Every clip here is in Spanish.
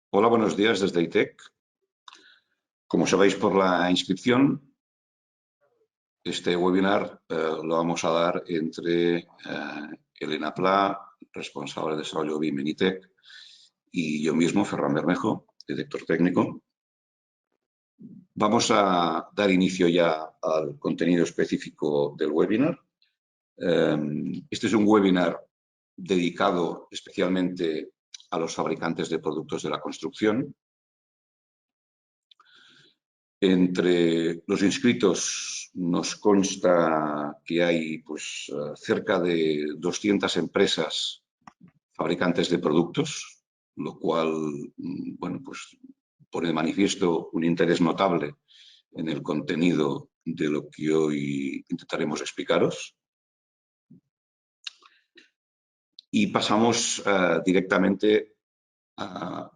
Hola, buenos días desde ITEC. Como sabéis por la inscripción, este webinar lo vamos a dar entre Elena Pla, responsable de desarrollo BIM en ITEC, y yo mismo, Ferran Bermejo, director técnico. Vamos a dar inicio ya al contenido específico del webinar. Este es un webinar dedicado especialmente a los fabricantes de productos de la construcción. Entre los inscritos nos consta que hay cerca de 200 empresas fabricantes de productos, lo cual pone de manifiesto un interés notable en el contenido de lo que hoy intentaremos explicaros. Y pasamos directamente a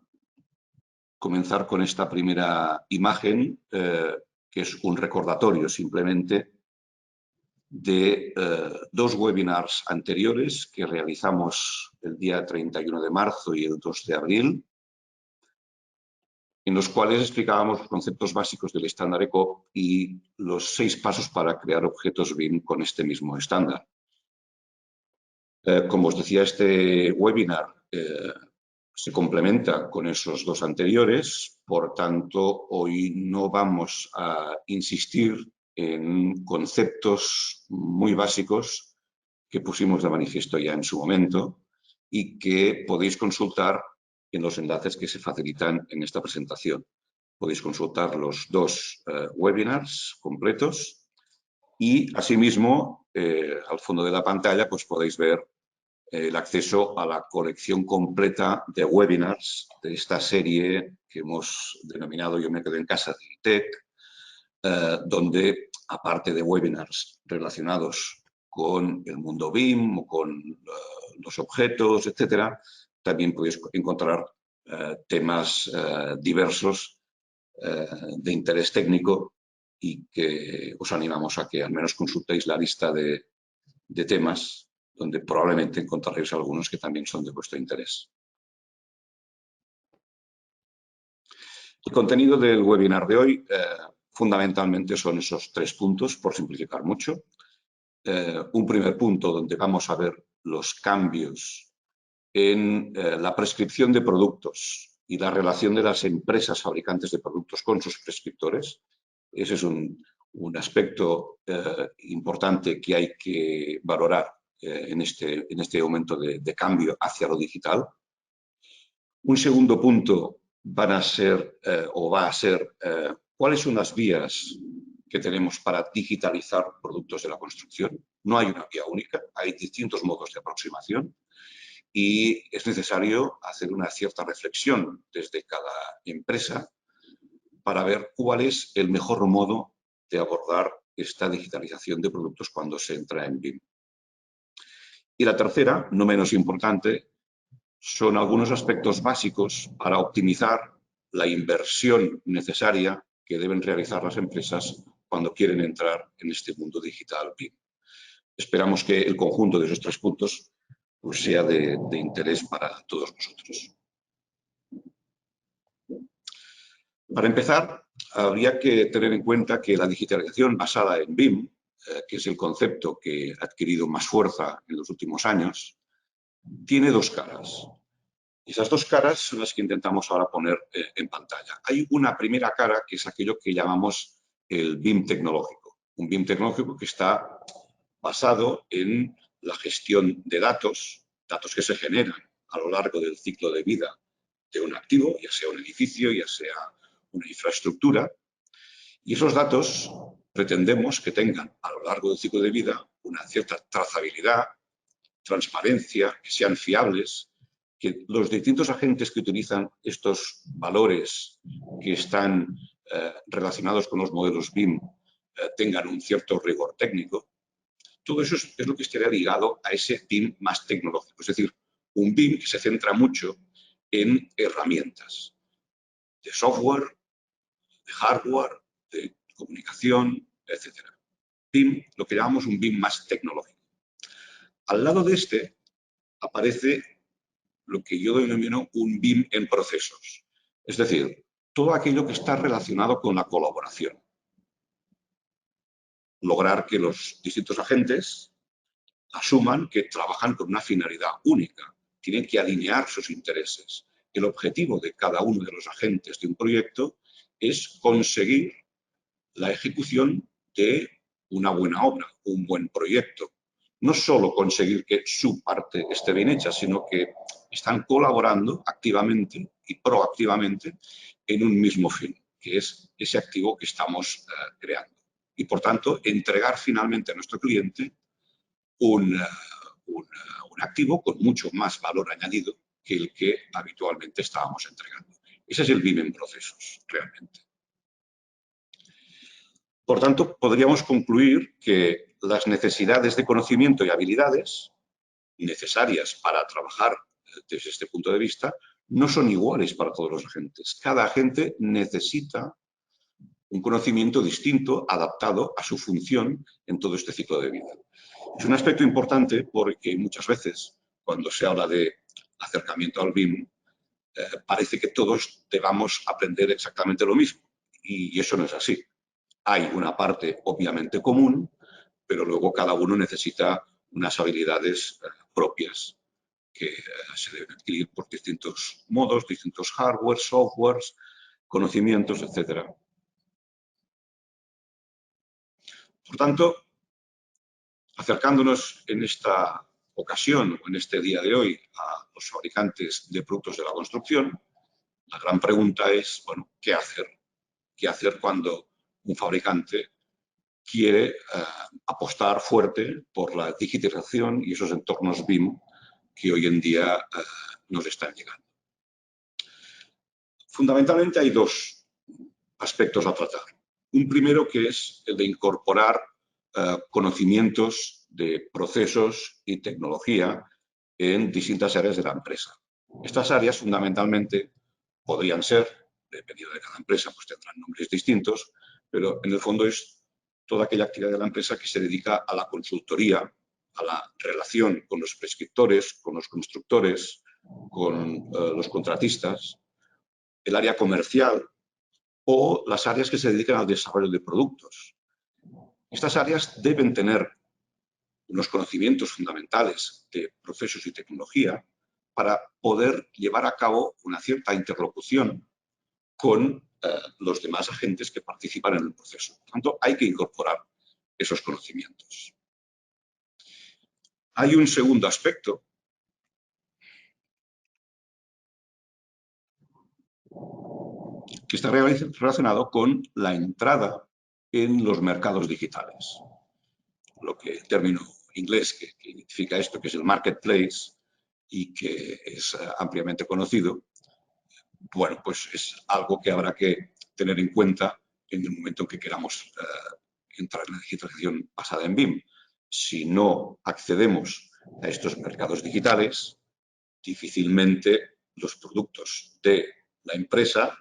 comenzar con esta primera imagen, que es un recordatorio simplemente de dos webinars anteriores que realizamos el día 31 de marzo y el 2 de abril, en los cuales explicábamos los conceptos básicos del estándar ECOP y los 6 pasos para crear objetos BIM con este mismo estándar. Como os decía, este webinar se complementa con esos dos anteriores, por tanto, hoy no vamos a insistir en conceptos muy básicos que pusimos de manifiesto ya en su momento y que podéis consultar en los enlaces que se facilitan en esta presentación. Podéis consultar los dos webinars completos y, asimismo, al fondo de la pantalla podéis ver el acceso a la colección completa de webinars de esta serie que hemos denominado Yo me quedo en casa de ITEC, donde, aparte de webinars relacionados con el mundo BIM o con los objetos, etcétera, también podéis encontrar temas diversos de interés técnico y que os animamos a que al menos consultéis la lista de temas donde probablemente encontraréis algunos que también son de vuestro interés. El contenido del webinar de hoy fundamentalmente son esos 3 puntos, por simplificar mucho. Un primer punto donde vamos a ver los cambios en la prescripción de productos y la relación de las empresas fabricantes de productos con sus prescriptores. Ese es un aspecto importante que hay que valorar en este momento de cambio hacia lo digital. Un segundo punto va a ser cuáles son las vías que tenemos para digitalizar productos de la construcción. No hay una vía única, hay distintos modos de aproximación y es necesario hacer una cierta reflexión desde cada empresa para ver cuál es el mejor modo de abordar esta digitalización de productos cuando se entra en BIM. Y la tercera, no menos importante, son algunos aspectos básicos para optimizar la inversión necesaria que deben realizar las empresas cuando quieren entrar en este mundo digital BIM. Esperamos que el conjunto de esos 3 puntos sea de interés para todos nosotros. Para empezar, habría que tener en cuenta que la digitalización basada en BIM, que es el concepto que ha adquirido más fuerza en los últimos años, tiene 2 caras. Y esas 2 caras son las que intentamos ahora poner en pantalla. Hay una primera cara que es aquello que llamamos el BIM tecnológico. Un BIM tecnológico que está basado en la gestión de datos que se generan a lo largo del ciclo de vida de un activo, ya sea un edificio, ya sea una infraestructura. Y esos datos pretendemos que tengan a lo largo del ciclo de vida una cierta trazabilidad, transparencia, que sean fiables, que los distintos agentes que utilizan estos valores que están relacionados con los modelos BIM tengan un cierto rigor técnico. Todo eso es lo que estaría ligado a ese BIM más tecnológico, es decir, un BIM que se centra mucho en herramientas de software, de hardware, de comunicación, etc. BIM, lo que llamamos un BIM más tecnológico. Al lado de este aparece lo que yo denomino un BIM en procesos. Es decir, todo aquello que está relacionado con la colaboración. Lograr que los distintos agentes asuman que trabajan con una finalidad única, tienen que alinear sus intereses. El objetivo de cada uno de los agentes de un proyecto es conseguir la ejecución de una buena obra, un buen proyecto. No solo conseguir que su parte esté bien hecha, sino que están colaborando activamente y proactivamente en un mismo fin, que es ese activo que estamos creando. Y, por tanto, entregar finalmente a nuestro cliente un activo con mucho más valor añadido que el que habitualmente estábamos entregando. Ese es el BIM en procesos, realmente. Por tanto, podríamos concluir que las necesidades de conocimiento y habilidades necesarias para trabajar desde este punto de vista no son iguales para todos los agentes. Cada agente necesita un conocimiento distinto, adaptado a su función en todo este ciclo de vida. Es un aspecto importante porque muchas veces, cuando se habla de acercamiento al BIM, parece que todos debamos aprender exactamente lo mismo. Y eso no es así. Hay una parte obviamente común, pero luego cada uno necesita unas habilidades propias que se deben adquirir por distintos modos, distintos hardware, softwares, conocimientos, etc. Por tanto, acercándonos en esta ocasión o en este día de hoy a los fabricantes de productos de la construcción, la gran pregunta es, bueno, ¿qué hacer? ¿Qué hacer cuando un fabricante quiere apostar fuerte por la digitalización y esos entornos BIM que hoy en día nos están llegando? Fundamentalmente hay dos aspectos a tratar. Un primero que es el de incorporar conocimientos de procesos y tecnología en distintas áreas de la empresa. Estas áreas fundamentalmente podrían ser, dependiendo de cada empresa, pues tendrán nombres distintos, pero en el fondo es toda aquella actividad de la empresa que se dedica a la consultoría, a la relación con los prescriptores, con los constructores, con los contratistas, el área comercial o las áreas que se dedican al desarrollo de productos. Estas áreas deben tener unos conocimientos fundamentales de procesos y tecnología para poder llevar a cabo una cierta interlocución con los demás agentes que participan en el proceso. Por tanto, hay que incorporar esos conocimientos. Hay un segundo aspecto que está relacionado con la entrada en los mercados digitales. Lo que el término inglés que identifica esto, que es el marketplace y que es ampliamente conocido, bueno, pues es algo que habrá que tener en cuenta en el momento en que queramos entrar en la digitalización basada en BIM. Si no accedemos a estos mercados digitales, difícilmente los productos de la empresa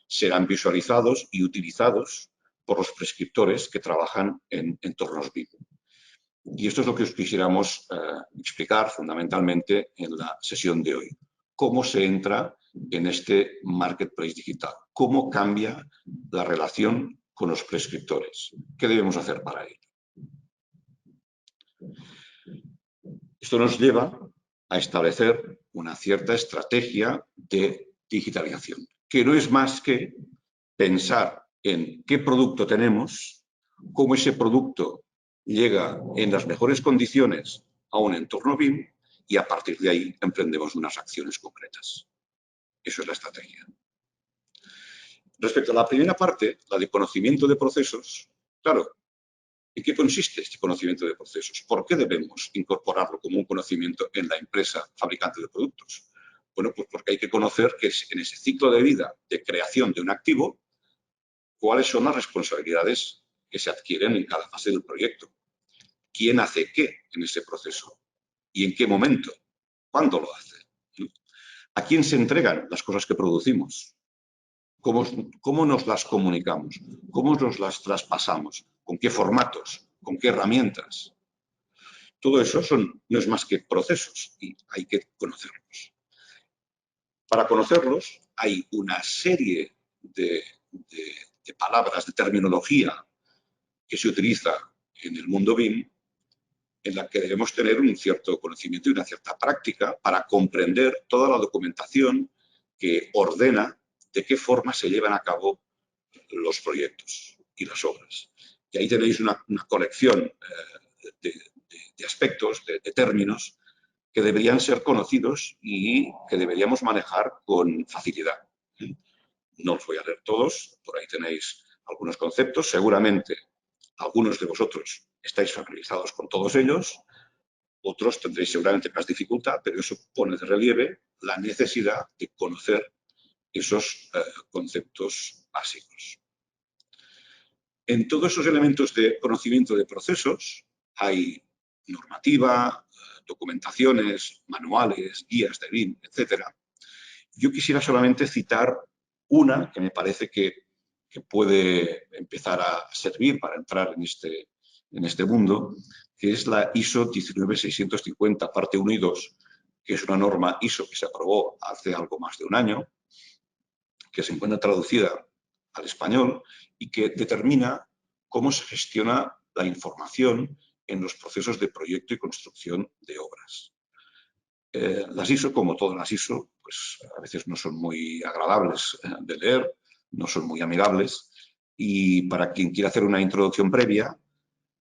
serán visualizados y utilizados por los prescriptores que trabajan en entornos BIM. Y esto es lo que os quisiéramos explicar fundamentalmente en la sesión de hoy. Cómo se entra en este marketplace digital, cómo cambia la relación con los prescriptores, qué debemos hacer para ello. Esto nos lleva a establecer una cierta estrategia de digitalización, que no es más que pensar en qué producto tenemos, cómo ese producto llega en las mejores condiciones a un entorno BIM y a partir de ahí emprendemos unas acciones concretas. Eso es la estrategia. Respecto a la primera parte, la de conocimiento de procesos, claro, ¿en qué consiste este conocimiento de procesos? ¿Por qué debemos incorporarlo como un conocimiento en la empresa fabricante de productos? Bueno, pues porque hay que conocer que en ese ciclo de vida de creación de un activo, cuáles son las responsabilidades que se adquieren en cada fase del proyecto. ¿Quién hace qué en ese proceso? ¿Y en qué momento? ¿Cuándo lo hace? ¿A quién se entregan las cosas que producimos? ¿Cómo nos las comunicamos? ¿Cómo nos las traspasamos? ¿Con qué formatos? ¿Con qué herramientas? Todo eso no es más que procesos y hay que conocerlos. Para conocerlos hay una serie de palabras, de terminología que se utiliza en el mundo BIM, en la que debemos tener un cierto conocimiento y una cierta práctica para comprender toda la documentación que ordena de qué forma se llevan a cabo los proyectos y las obras. Y ahí tenéis una colección de aspectos, de términos, que deberían ser conocidos y que deberíamos manejar con facilidad. No os voy a leer todos, por ahí tenéis algunos conceptos. Seguramente algunos de vosotros estáis familiarizados con todos ellos, otros tendréis seguramente más dificultad, pero eso pone de relieve la necesidad de conocer esos conceptos básicos. En todos esos elementos de conocimiento de procesos hay normativa, documentaciones, manuales, guías de BIM, etc. Yo quisiera solamente citar una que me parece que puede empezar a servir para entrar en este mundo, que es la ISO 19650, parte 1 y 2, que es una norma ISO que se aprobó hace algo más de un año, que se encuentra traducida al español y que determina cómo se gestiona la información en los procesos de proyecto y construcción de obras. Las ISO, como todas las ISO, pues a veces no son muy agradables de leer, no son muy amigables, y para quien quiera hacer una introducción previa,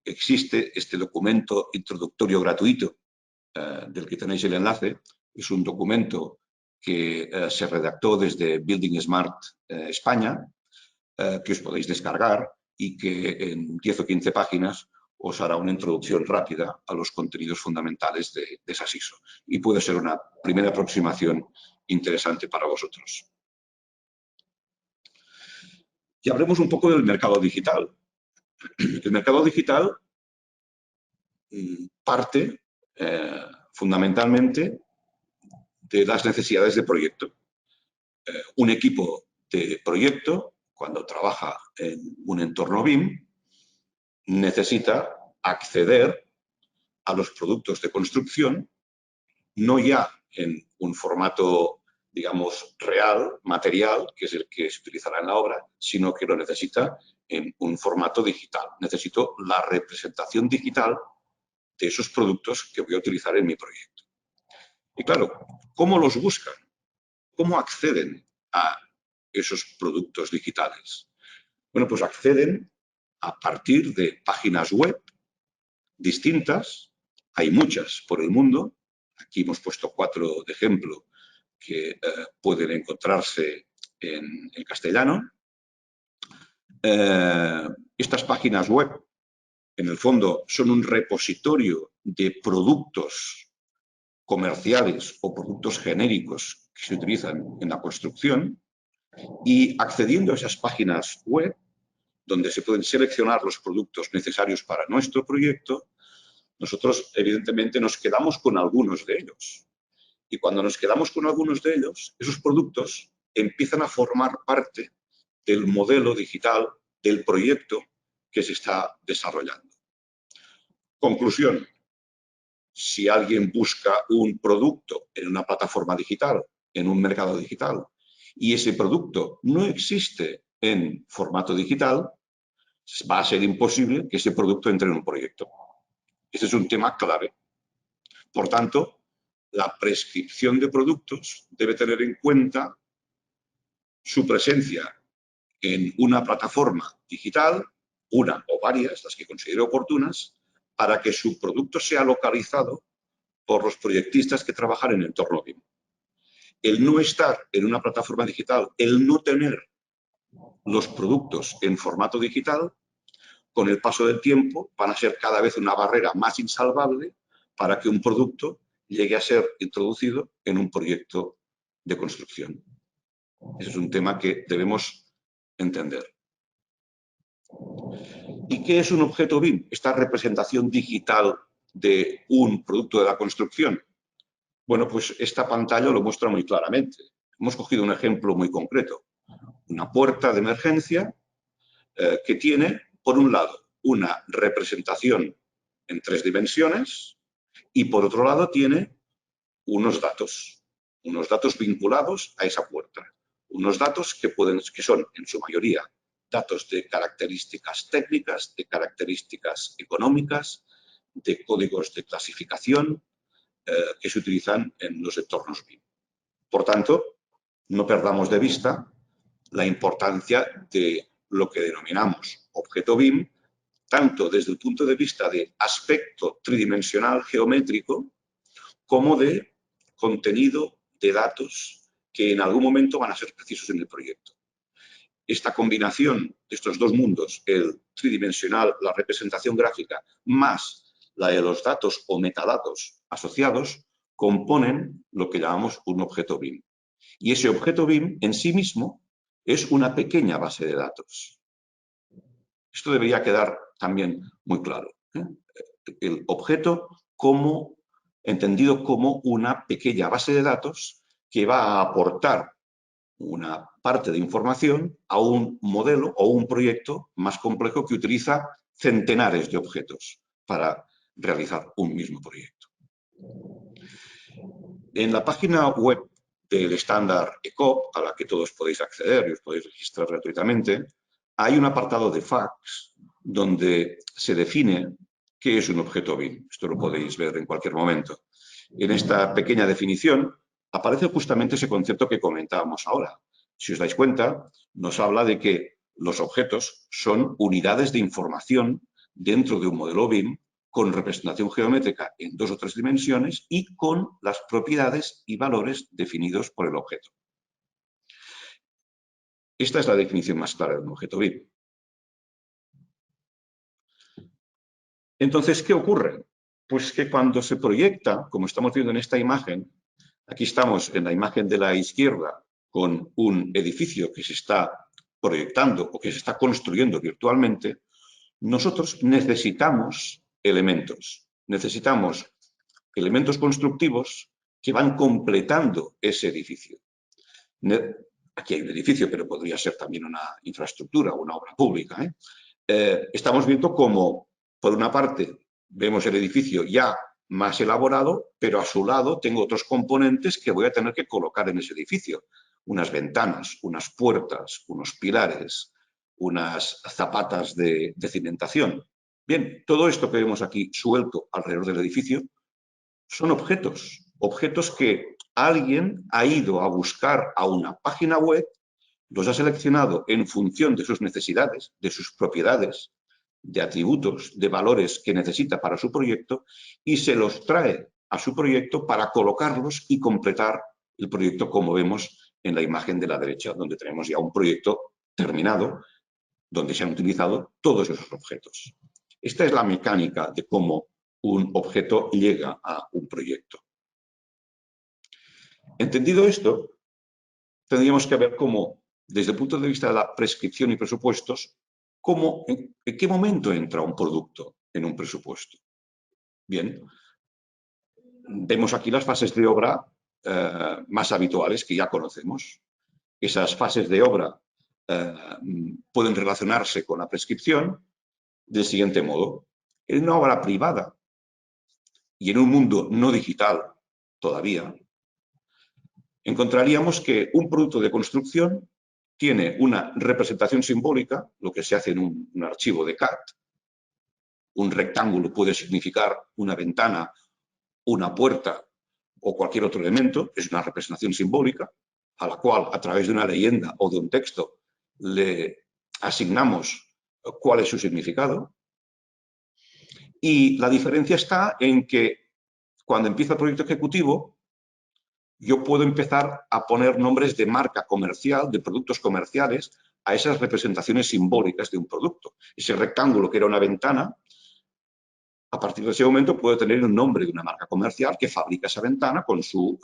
existe este documento introductorio gratuito del que tenéis el enlace. Es un documento que se redactó desde Building Smart España, que os podéis descargar y que en 10 o 15 páginas os hará una introducción rápida a los contenidos fundamentales de esas ISO. Y puede ser una primera aproximación interesante para vosotros. Y hablemos un poco del mercado digital. El mercado digital parte fundamentalmente de las necesidades de proyecto. Un equipo de proyecto, cuando trabaja en un entorno BIM, necesita acceder a los productos de construcción, no ya en un formato, digamos, real, material, que es el que se utilizará en la obra, sino que lo necesita en un formato digital. Necesito la representación digital de esos productos que voy a utilizar en mi proyecto. Y claro, ¿cómo los buscan? ¿Cómo acceden a esos productos digitales? Bueno, pues acceden a partir de páginas web distintas. Hay muchas por el mundo. Aquí hemos puesto 4 de ejemplo que pueden encontrarse en castellano. Estas páginas web, en el fondo, son un repositorio de productos comerciales o productos genéricos que se utilizan en la construcción, y accediendo a esas páginas web, donde se pueden seleccionar los productos necesarios para nuestro proyecto, nosotros evidentemente nos quedamos con algunos de ellos. Y cuando nos quedamos con algunos de ellos, esos productos empiezan a formar parte del modelo digital del proyecto que se está desarrollando. Conclusión: si alguien busca un producto en una plataforma digital, en un mercado digital, y ese producto no existe en formato digital, va a ser imposible que ese producto entre en un proyecto. Ese es un tema clave. Por tanto, la prescripción de productos debe tener en cuenta su presencia en una plataforma digital, una o varias, las que considere oportunas, para que su producto sea localizado por los proyectistas que trabajan en el entorno BIM. El no estar en una plataforma digital, el no tener los productos en formato digital, con el paso del tiempo van a ser cada vez una barrera más insalvable para que un producto llegue a ser introducido en un proyecto de construcción. Ese es un tema que debemos entender. ¿Y qué es un objeto BIM? Esta representación digital de un producto de la construcción. Bueno, pues esta pantalla lo muestra muy claramente. Hemos cogido un ejemplo muy concreto. Una puerta de emergencia que tiene, por un lado, una representación en 3 dimensiones y, por otro lado, tiene unos datos vinculados a esa puerta. unos datos que son, en su mayoría, datos de características técnicas, de características económicas, de códigos de clasificación que se utilizan en los entornos BIM. Por tanto, no perdamos de vista la importancia de lo que denominamos objeto BIM, tanto desde el punto de vista de aspecto tridimensional geométrico como de contenido de datos que en algún momento van a ser precisos en el proyecto. Esta combinación de estos dos mundos, el tridimensional, la representación gráfica, más la de los datos o metadatos asociados, componen lo que llamamos un objeto BIM. Y ese objeto BIM en sí mismo es una pequeña base de datos. Esto debería quedar también muy claro. El objeto entendido como una pequeña base de datos que va a aportar una parte de información a un modelo o un proyecto más complejo que utiliza centenares de objetos para realizar un mismo proyecto. En la página web del estándar ECOP, a la que todos podéis acceder y os podéis registrar gratuitamente, hay un apartado de FAQs donde se define qué es un objeto BIM. Esto lo podéis ver en cualquier momento. En esta pequeña definición aparece justamente ese concepto que comentábamos ahora. Si os dais cuenta, nos habla de que los objetos son unidades de información dentro de un modelo BIM con representación geométrica en 2 o 3 dimensiones y con las propiedades y valores definidos por el objeto. Esta es la definición más clara de un objeto BIM. Entonces, ¿qué ocurre? Pues que cuando se proyecta, como estamos viendo en esta imagen, aquí estamos en la imagen de la izquierda con un edificio que se está proyectando o que se está construyendo virtualmente, nosotros necesitamos elementos. Necesitamos elementos constructivos que van completando ese edificio. Aquí hay un edificio, pero podría ser también una infraestructura, una obra pública. Estamos viendo cómo, por una parte, vemos el edificio ya más elaborado, pero a su lado tengo otros componentes que voy a tener que colocar en ese edificio. Unas ventanas, unas puertas, unos pilares, unas zapatas de cimentación. Bien, todo esto que vemos aquí suelto alrededor del edificio son objetos que alguien ha ido a buscar a una página web, los ha seleccionado en función de sus necesidades, de sus propiedades, de atributos, de valores que necesita para su proyecto y se los trae a su proyecto para colocarlos y completar el proyecto como vemos en la imagen de la derecha, donde tenemos ya un proyecto terminado, donde se han utilizado todos esos objetos. Esta es la mecánica de cómo un objeto llega a un proyecto. Entendido esto, tendríamos que ver cómo, desde el punto de vista de la prescripción y presupuestos, en qué momento entra un producto en un presupuesto. Bien, vemos aquí las fases de obra más habituales que ya conocemos. Esas fases de obra pueden relacionarse con la prescripción del siguiente modo. En una obra privada y en un mundo no digital todavía, encontraríamos que un producto de construcción tiene una representación simbólica, lo que se hace en un archivo de CAD. Un rectángulo puede significar una ventana, una puerta o cualquier otro elemento, es una representación simbólica a la cual a través de una leyenda o de un texto le asignamos cuál es su significado. Y la diferencia está en que cuando empieza el proyecto ejecutivo, yo puedo empezar a poner nombres de marca comercial, de productos comerciales, a esas representaciones simbólicas de un producto. Ese rectángulo que era una ventana, a partir de ese momento puede tener un nombre de una marca comercial que fabrica esa ventana con su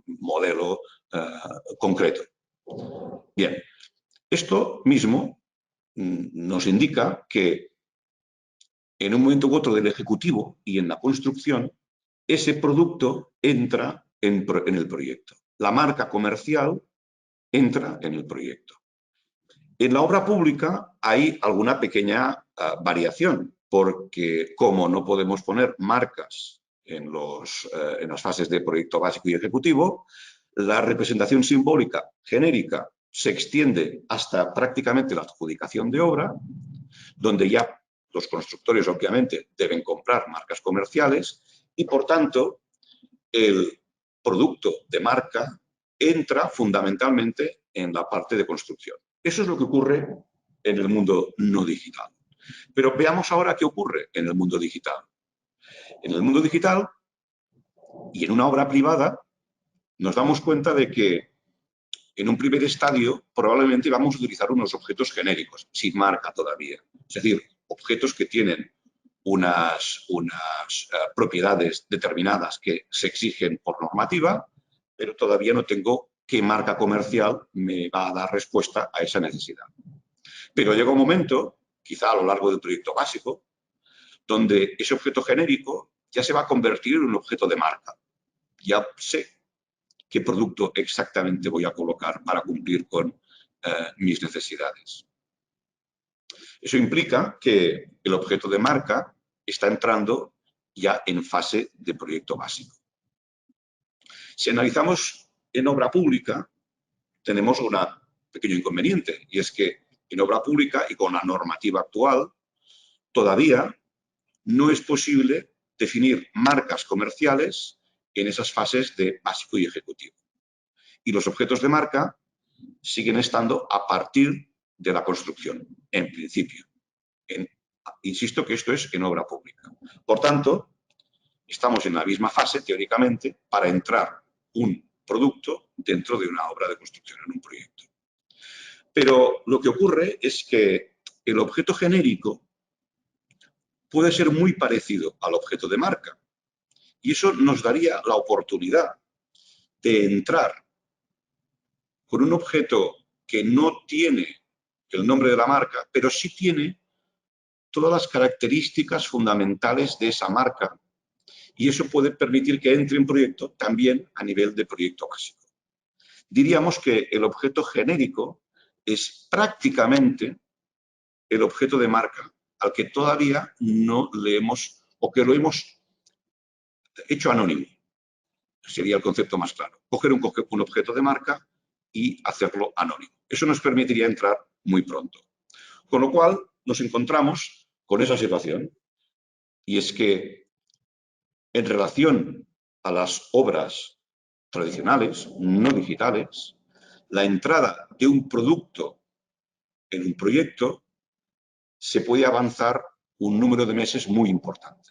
modelo concreto. Bien, esto mismo nos indica que en un momento u otro del ejecutivo y en la construcción, ese producto entra en el proyecto. La marca comercial entra en el proyecto. En la obra pública hay alguna pequeña variación, porque como no podemos poner marcas en las fases de proyecto básico y ejecutivo, La representación simbólica genérica se extiende hasta prácticamente la adjudicación de obra, donde ya los constructores obviamente deben comprar marcas comerciales y, por tanto, el producto de marca entra fundamentalmente en la parte de construcción. Eso es lo que ocurre en el mundo no digital. Pero veamos ahora qué ocurre en el mundo digital. En el mundo digital y en una obra privada nos damos cuenta de que en un primer estadio probablemente vamos a utilizar unos objetos genéricos, sin marca todavía. Es decir, objetos que tienen unas propiedades determinadas que se exigen por normativa, pero todavía no tengo qué marca comercial me va a dar respuesta a esa necesidad. Pero llega un momento, quizá a lo largo del proyecto básico, donde ese objeto genérico ya se va a convertir en un objeto de marca. Ya sé qué producto exactamente voy a colocar para cumplir con mis necesidades. Eso implica que el objeto de marca está entrando ya en fase de proyecto básico. Si analizamos en obra pública, tenemos un pequeño inconveniente, y es que en obra pública y con la normativa actual, todavía no es posible definir marcas comerciales en esas fases de básico y ejecutivo. Y los objetos de marca siguen estando a partir de la construcción, en principio. Insisto que esto es en obra pública. Por tanto, estamos en la misma fase, teóricamente, para entrar un producto dentro de una obra de construcción, en un proyecto. Pero lo que ocurre es que el objeto genérico puede ser muy parecido al objeto de marca. Y eso nos daría la oportunidad de entrar con un objeto que no tiene el nombre de la marca, pero sí tiene todas las características fundamentales de esa marca. Y eso puede permitir que entre en proyecto también a nivel de proyecto básico. Diríamos que el objeto genérico es prácticamente el objeto de marca al que todavía no le hemos, o que lo hemos hecho anónimo. Sería el concepto más claro. Coger un objeto de marca y hacerlo anónimo. Eso nos permitiría entrar muy pronto. Con lo cual, nos encontramos con esa situación. Y es que, en relación a las obras tradicionales, no digitales, la entrada de un producto en un proyecto se puede avanzar un número de meses muy importante.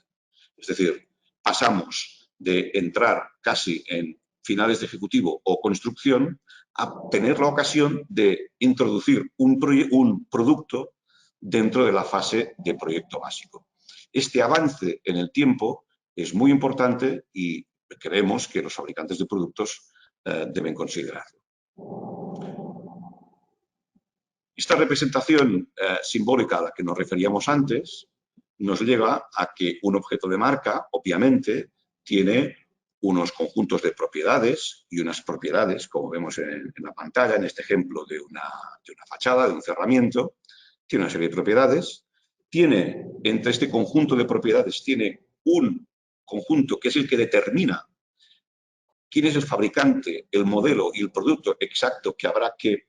Es decir, pasamos de entrar casi en finales de ejecutivo o construcción a tener la ocasión de introducir un producto dentro de la fase de proyecto básico. Este avance en el tiempo es muy importante y creemos que los fabricantes de productos deben considerarlo. Esta representación simbólica a la que nos referíamos antes nos lleva a que un objeto de marca, obviamente, tiene unos conjuntos de propiedades y unas propiedades, como vemos en la pantalla, en este ejemplo de una fachada, de un cerramiento, tiene una serie de propiedades. Entre este conjunto de propiedades, tiene un conjunto que es el que determina quién es el fabricante, el modelo y el producto exacto que habrá que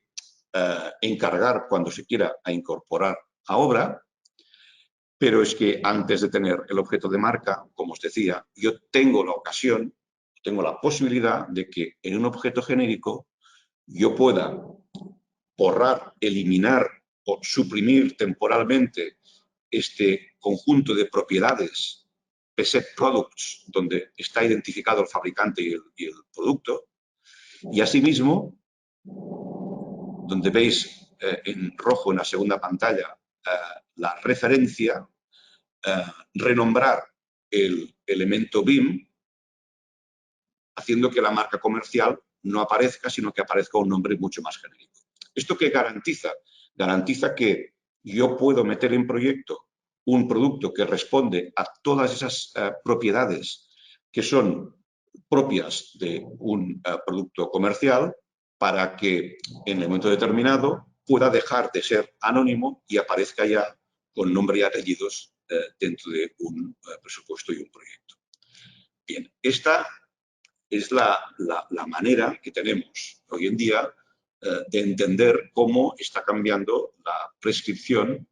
encargar cuando se quiera incorporar a obra. Pero es que antes de tener el objeto de marca, como os decía, yo tengo la ocasión, tengo la posibilidad de que en un objeto genérico yo pueda borrar, eliminar o suprimir temporalmente este conjunto de propiedades, preset products, donde está identificado el fabricante y el producto. Y asimismo, donde veis en rojo en la segunda pantalla la referencia, renombrar el elemento BIM, haciendo que la marca comercial no aparezca, sino que aparezca un nombre mucho más genérico. ¿Esto qué garantiza? Garantiza que yo puedo meter en proyecto un producto que responde a todas esas propiedades que son propias de un producto comercial, para que en el momento determinado pueda dejar de ser anónimo y aparezca ya con nombre y apellidos dentro de un presupuesto y un proyecto. Bien, esta es la manera que tenemos hoy en día de entender cómo está cambiando la prescripción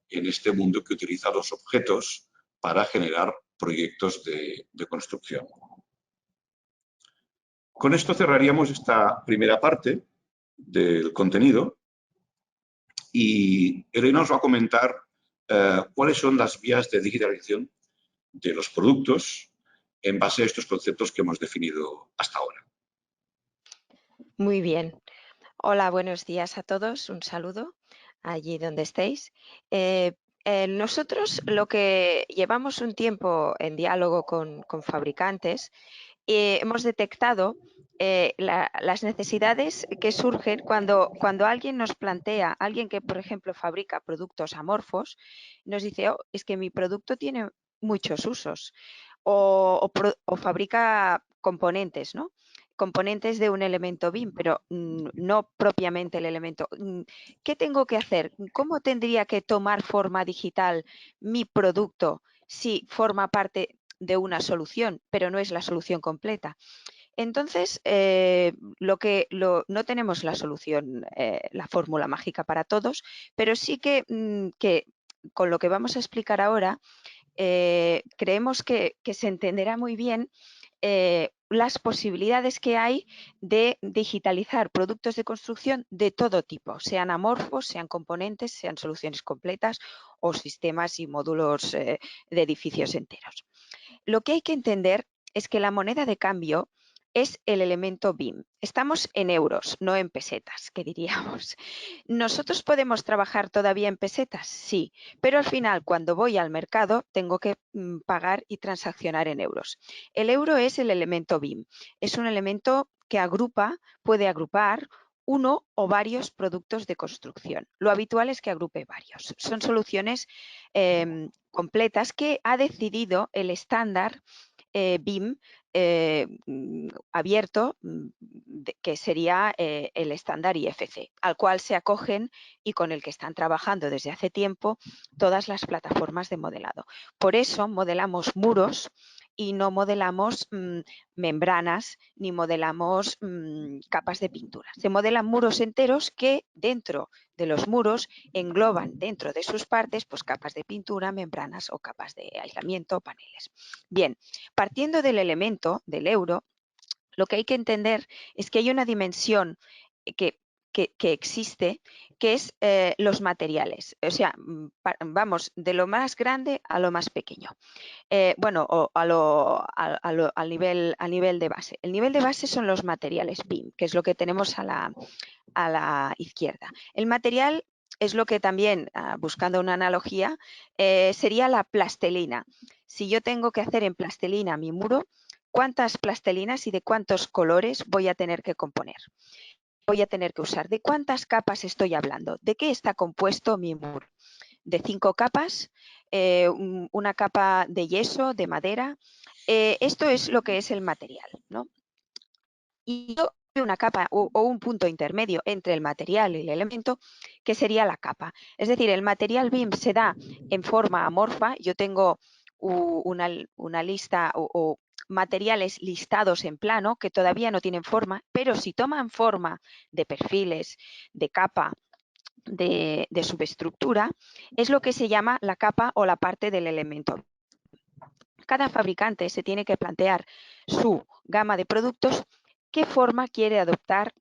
en este mundo que utiliza los objetos para generar proyectos de construcción. Con esto cerraríamos esta primera parte del contenido y Elena nos va a comentar cuáles son las vías de digitalización de los productos en base a estos conceptos que hemos definido hasta ahora. Muy bien. Hola, buenos días a todos. Un saludo allí donde estéis. Nosotros lo que llevamos un tiempo en diálogo con fabricantes, hemos detectado las necesidades que surgen cuando alguien nos plantea, alguien que por ejemplo fabrica productos amorfos, nos dice, oh, es que mi producto tiene muchos usos, o fabrica componentes, ¿no? Componentes de un elemento BIM, pero no propiamente el elemento. ¿Qué tengo que hacer? ¿Cómo tendría que tomar forma digital mi producto si forma parte de una solución, pero no es la solución completa? Entonces, no tenemos la solución, la fórmula mágica para todos, pero sí que con lo que vamos a explicar ahora, creemos que se entenderá muy bien las posibilidades que hay de digitalizar productos de construcción de todo tipo, sean amorfos, sean componentes, sean soluciones completas o sistemas y módulos de edificios enteros. Lo que hay que entender es que la moneda de cambio es el elemento BIM. Estamos en euros, no en pesetas, que diríamos. ¿Nosotros podemos trabajar todavía en pesetas? Sí, pero al final cuando voy al mercado tengo que pagar y transaccionar en euros. El euro es el elemento BIM. Es un elemento que puede agrupar uno o varios productos de construcción. Lo habitual es que agrupe varios. Son soluciones completas que ha decidido el estándar BIM abierto, que sería el estándar IFC, al cual se acogen y con el que están trabajando desde hace tiempo todas las plataformas de modelado. Por eso modelamos muros y no modelamos membranas ni modelamos capas de pintura. Se modelan muros enteros que dentro de los muros engloban dentro de sus partes pues capas de pintura, membranas o capas de aislamiento, paneles. Bien, partiendo del elemento del euro, lo que hay que entender es que hay una dimensión que existe, que es los materiales. O sea, vamos de lo más grande a lo más pequeño. Bueno, al nivel de base. El nivel de base son los materiales BIM, que es lo que tenemos a la izquierda. El material es lo que también, buscando una analogía, sería la plastelina. Si yo tengo que hacer en plastelina mi muro, ¿cuántas plastelinas y de cuántos colores voy a tener que componer? Voy a tener que usar. ¿De cuántas capas estoy hablando? ¿De qué está compuesto mi muro? ¿De 5 capas? ¿Una capa de yeso, de madera? Esto es lo que es el material, ¿no? Y yo una capa o un punto intermedio entre el material y el elemento, que sería la capa. Es decir, el material BIM se da en forma amorfa. Yo tengo una lista o materiales listados en plano que todavía no tienen forma, pero si toman forma de perfiles, de capa, de subestructura, es lo que se llama la capa o la parte del elemento. Cada fabricante se tiene que plantear su gama de productos, qué forma quiere adoptar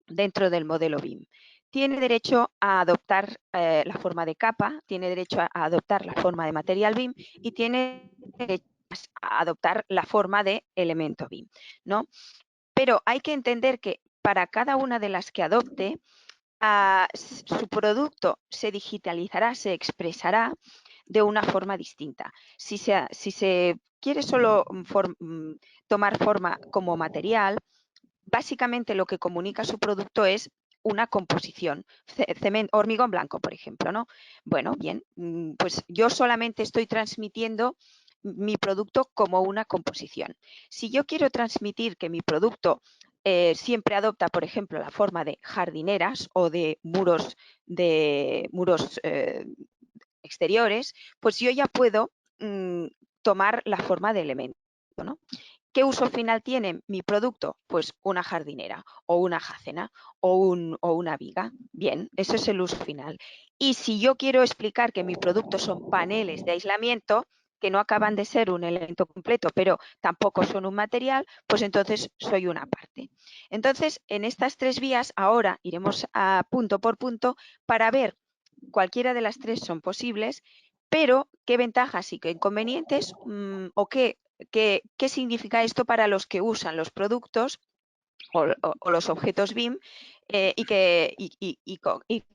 dentro del modelo BIM. Tiene derecho a adoptar la forma de capa, tiene derecho a adoptar la forma de material BIM y tiene derecho a adoptar la forma de elemento BIM, ¿no? Pero hay que entender que para cada una de las que adopte, su producto se digitalizará, se expresará de una forma distinta. Si se quiere solo tomar forma como material, básicamente lo que comunica su producto es una composición, hormigón blanco, por ejemplo, ¿no? Bueno, bien, pues yo solamente estoy transmitiendo mi producto como una composición. Si yo quiero transmitir que mi producto siempre adopta, por ejemplo, la forma de jardineras o de muros exteriores, pues yo ya puedo tomar la forma de elemento, ¿no? ¿Qué uso final tiene mi producto? Pues una jardinera o una alacena o una viga. Bien, ese es el uso final. Y si yo quiero explicar que mi producto son paneles de aislamiento, que no acaban de ser un elemento completo, pero tampoco son un material, pues entonces soy una parte. Entonces, en estas tres vías, ahora iremos a punto por punto para ver cualquiera de las tres son posibles, pero qué ventajas y qué inconvenientes o qué significa esto para los que usan los productos o los objetos BIM y qué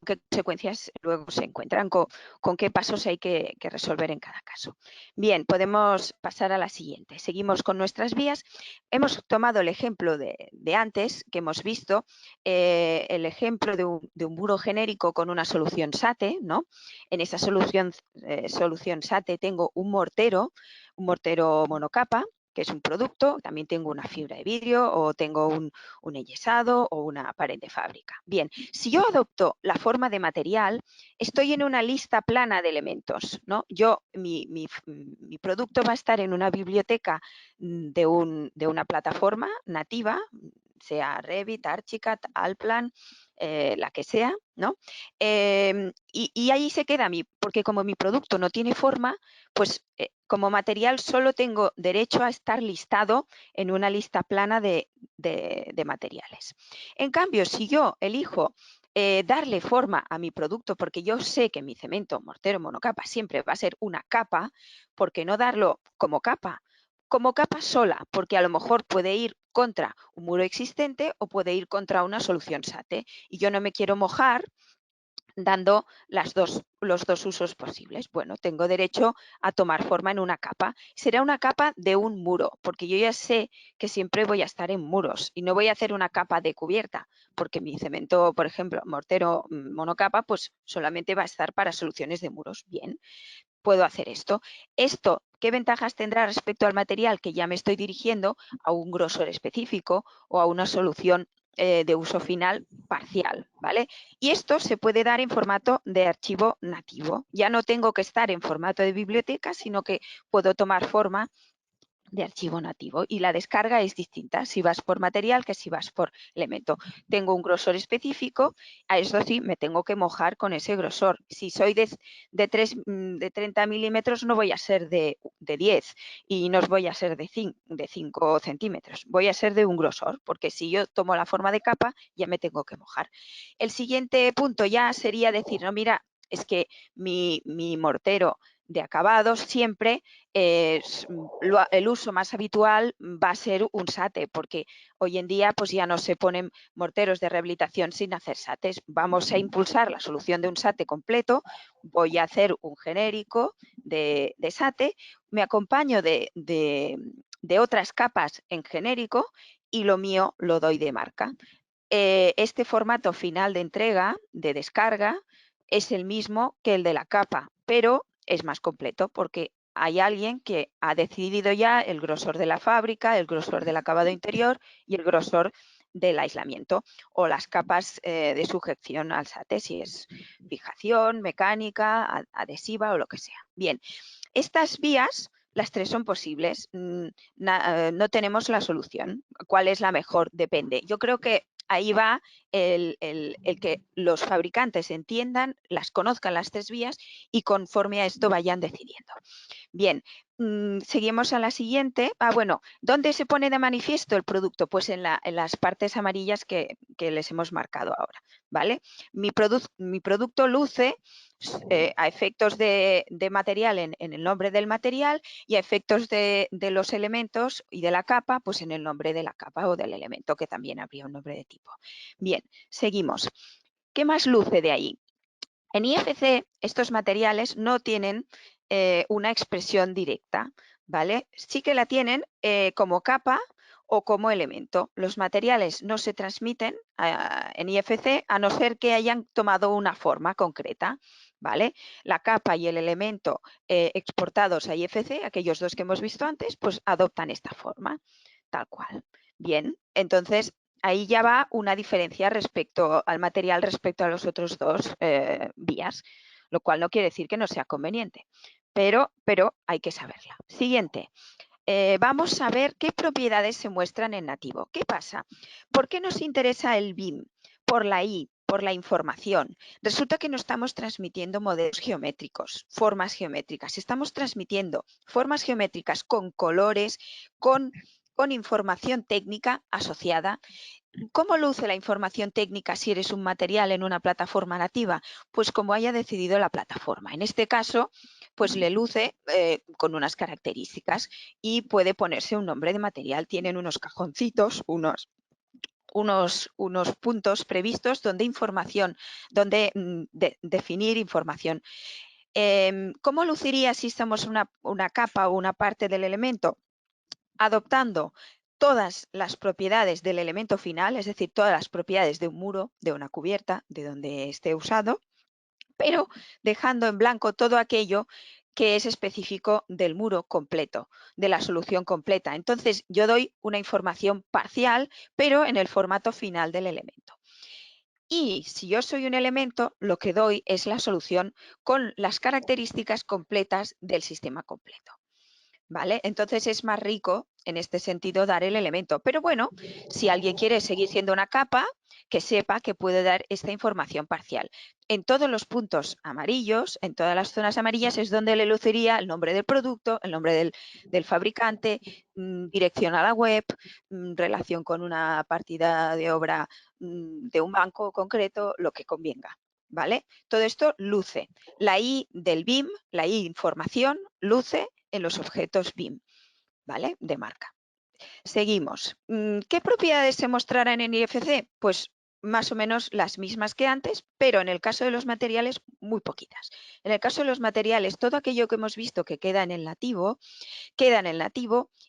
consecuencias luego se encuentran, con qué pasos hay que resolver en cada caso. Bien, podemos pasar a la siguiente. Seguimos con nuestras vías. Hemos tomado el ejemplo de antes que hemos visto, el ejemplo de un muro genérico con una solución SATE, ¿no? En esa solución SATE tengo un mortero monocapa, que es un producto, también tengo una fibra de vidrio o tengo un enyesado o una pared de fábrica. Bien, si yo adopto la forma de material, estoy en una lista plana de elementos, ¿no? Mi producto va a estar en una biblioteca de una plataforma nativa, sea Revit, Archicad, Allplan, la que sea, ¿no? Y ahí se queda porque como mi producto no tiene forma, pues como material solo tengo derecho a estar listado en una lista plana de materiales. En cambio, si yo elijo darle forma a mi producto, porque yo sé que mi cemento, mortero, monocapa siempre va a ser una capa, ¿por qué no darlo como capa? Como capa sola, porque a lo mejor puede ir contra un muro existente o puede ir contra una solución SATE. Y yo no me quiero mojar dando los dos usos posibles. Bueno, tengo derecho a tomar forma en una capa. Será una capa de un muro, porque yo ya sé que siempre voy a estar en muros y no voy a hacer una capa de cubierta, porque mi cemento, por ejemplo, mortero monocapa, pues solamente va a estar para soluciones de muros. Bien, puedo hacer esto. Esto, ¿qué ventajas tendrá respecto al material que ya me estoy dirigiendo a un grosor específico o a una solución de uso final parcial, ¿vale? Y esto se puede dar en formato de archivo nativo. Ya no tengo que estar en formato de biblioteca, sino que puedo tomar forma de archivo nativo y la descarga es distinta si vas por material que si vas por elemento. Tengo un grosor específico, a eso sí me tengo que mojar con ese grosor. Si soy de 30 milímetros no voy a ser de 10 y no voy a ser de 5 centímetros, voy a ser de un grosor, porque si yo tomo la forma de capa ya me tengo que mojar. El siguiente punto ya sería decir, no, mira, es que mi mortero de acabados siempre el uso más habitual va a ser un SATE, porque hoy en día pues ya no se ponen morteros de rehabilitación sin hacer SATEs. Vamos a impulsar la solución de un SATE completo, voy a hacer un genérico de SATE, me acompaño de otras capas en genérico y lo mío lo doy de marca. Este formato final de entrega, de descarga, es el mismo que el de la capa, pero es más completo porque hay alguien que ha decidido ya el grosor de la fábrica, el grosor del acabado interior y el grosor del aislamiento o las capas de sujeción al SATE, si es fijación, mecánica, adhesiva o lo que sea. Bien, estas vías, las tres son posibles, no tenemos la solución. ¿Cuál es la mejor? Depende. Yo creo que ahí va el que los fabricantes entiendan, las conozcan las tres vías y conforme a esto vayan decidiendo. Bien, seguimos a la siguiente. Bueno, ¿dónde se pone de manifiesto el producto? Pues en las partes amarillas que les hemos marcado ahora, ¿vale? Mi producto luce a efectos de material en el nombre del material y a efectos de los elementos y de la capa, pues en el nombre de la capa o del elemento, que también habría un nombre de tipo. Bien, seguimos. ¿Qué más luce de ahí? En IFC estos materiales no tienen una expresión directa, ¿vale? Sí que la tienen como capa o como elemento. Los materiales no se transmiten en IFC a no ser que hayan tomado una forma concreta, ¿vale? La capa y el elemento exportados a IFC, aquellos dos que hemos visto antes, pues adoptan esta forma, tal cual. Bien, entonces ahí ya va una diferencia respecto al material respecto a los otros dos vías, lo cual no quiere decir que no sea conveniente, pero hay que saberla. Siguiente, vamos a ver qué propiedades se muestran en nativo. ¿Qué pasa? ¿Por qué nos interesa el BIM? Por la I, por la información. Resulta que no estamos transmitiendo modelos geométricos, formas geométricas. Estamos transmitiendo formas geométricas con colores, con información técnica asociada. ¿Cómo luce la información técnica si eres un material en una plataforma nativa? Pues como haya decidido la plataforma. En este caso, pues le luce con unas características y puede ponerse un nombre de material. Tienen unos cajoncitos, unos puntos previstos donde definir información. ¿Cómo luciría si somos una capa o una parte del elemento? Adoptando todas las propiedades del elemento final, es decir, todas las propiedades de un muro, de una cubierta, de donde esté usado, pero dejando en blanco todo aquello que es específico del muro completo, de la solución completa. Entonces, yo doy una información parcial, pero en el formato final del elemento. Y si yo soy un elemento, lo que doy es la solución con las características completas del sistema completo. ¿Vale? Entonces es más rico en este sentido dar el elemento. Pero bueno, si alguien quiere seguir siendo una capa, que sepa que puede dar esta información parcial. En todos los puntos amarillos, en todas las zonas amarillas, es donde le luciría el nombre del producto, el nombre del fabricante, dirección a la web, relación con una partida de obra de un banco concreto, lo que convenga. ¿Vale? Todo esto luce. La I del BIM, la I información, luce en los objetos BIM, ¿vale? De marca. Seguimos. ¿Qué propiedades se mostrarán en IFC? Pues más o menos las mismas que antes, pero en el caso de los materiales, muy poquitas. En el caso de los materiales, todo aquello que hemos visto que queda en el nativo,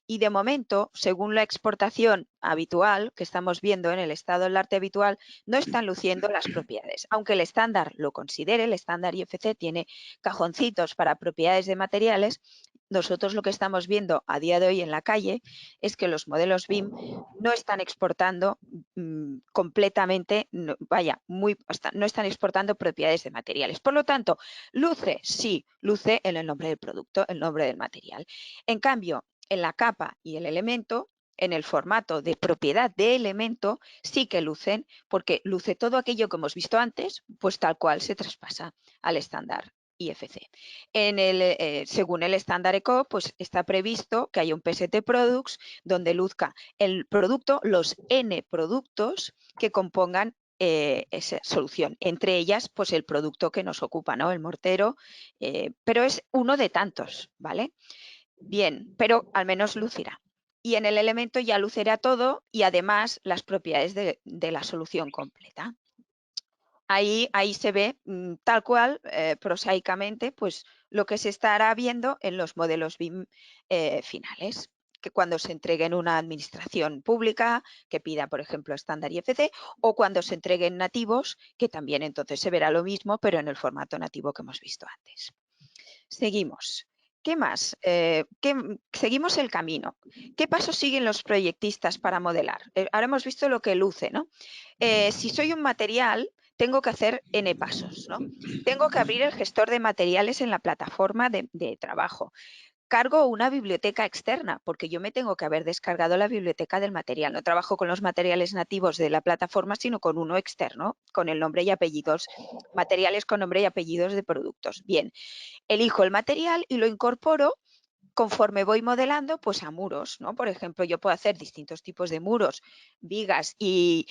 y de momento, según la exportación habitual que estamos viendo en el estado del arte habitual, no están luciendo las propiedades. Aunque el estándar lo considere, el estándar IFC tiene cajoncitos para propiedades de materiales, nosotros lo que estamos viendo a día de hoy en la calle es que los modelos BIM no están exportando completamente, no están exportando propiedades de materiales. Por lo tanto, luce, sí, luce en el nombre del producto, el nombre del material. En cambio, en la capa y el elemento, en el formato de propiedad de elemento, sí que lucen, porque luce todo aquello que hemos visto antes, pues tal cual se traspasa al estándar IFC. Según el estándar ECO, pues está previsto que haya un PST Products donde luzca el producto, los N productos que compongan esa solución. Entre ellas, pues el producto que nos ocupa, ¿no? El mortero, pero es uno de tantos, ¿vale? Bien, pero al menos lucirá. Y en el elemento ya lucirá todo y además las propiedades de la solución completa. Ahí se ve tal cual, prosaicamente, pues lo que se estará viendo en los modelos BIM finales, que cuando se entreguen una administración pública que pida, por ejemplo, estándar IFC, o cuando se entreguen nativos, que también entonces se verá lo mismo, pero en el formato nativo que hemos visto antes. Seguimos. ¿Qué más? Seguimos el camino. ¿Qué pasos siguen los proyectistas para modelar? Ahora hemos visto lo que luce, ¿no? Si soy un material, tengo que hacer N pasos, ¿no? Tengo que abrir el gestor de materiales en la plataforma de trabajo. Cargo una biblioteca externa, porque yo me tengo que haber descargado la biblioteca del material. No trabajo con los materiales nativos de la plataforma, sino con uno externo, con el nombre y apellidos, materiales con nombre y apellidos de productos. Bien, elijo el material y lo incorporo conforme voy modelando, pues a muros, ¿no? Por ejemplo, yo puedo hacer distintos tipos de muros, vigas y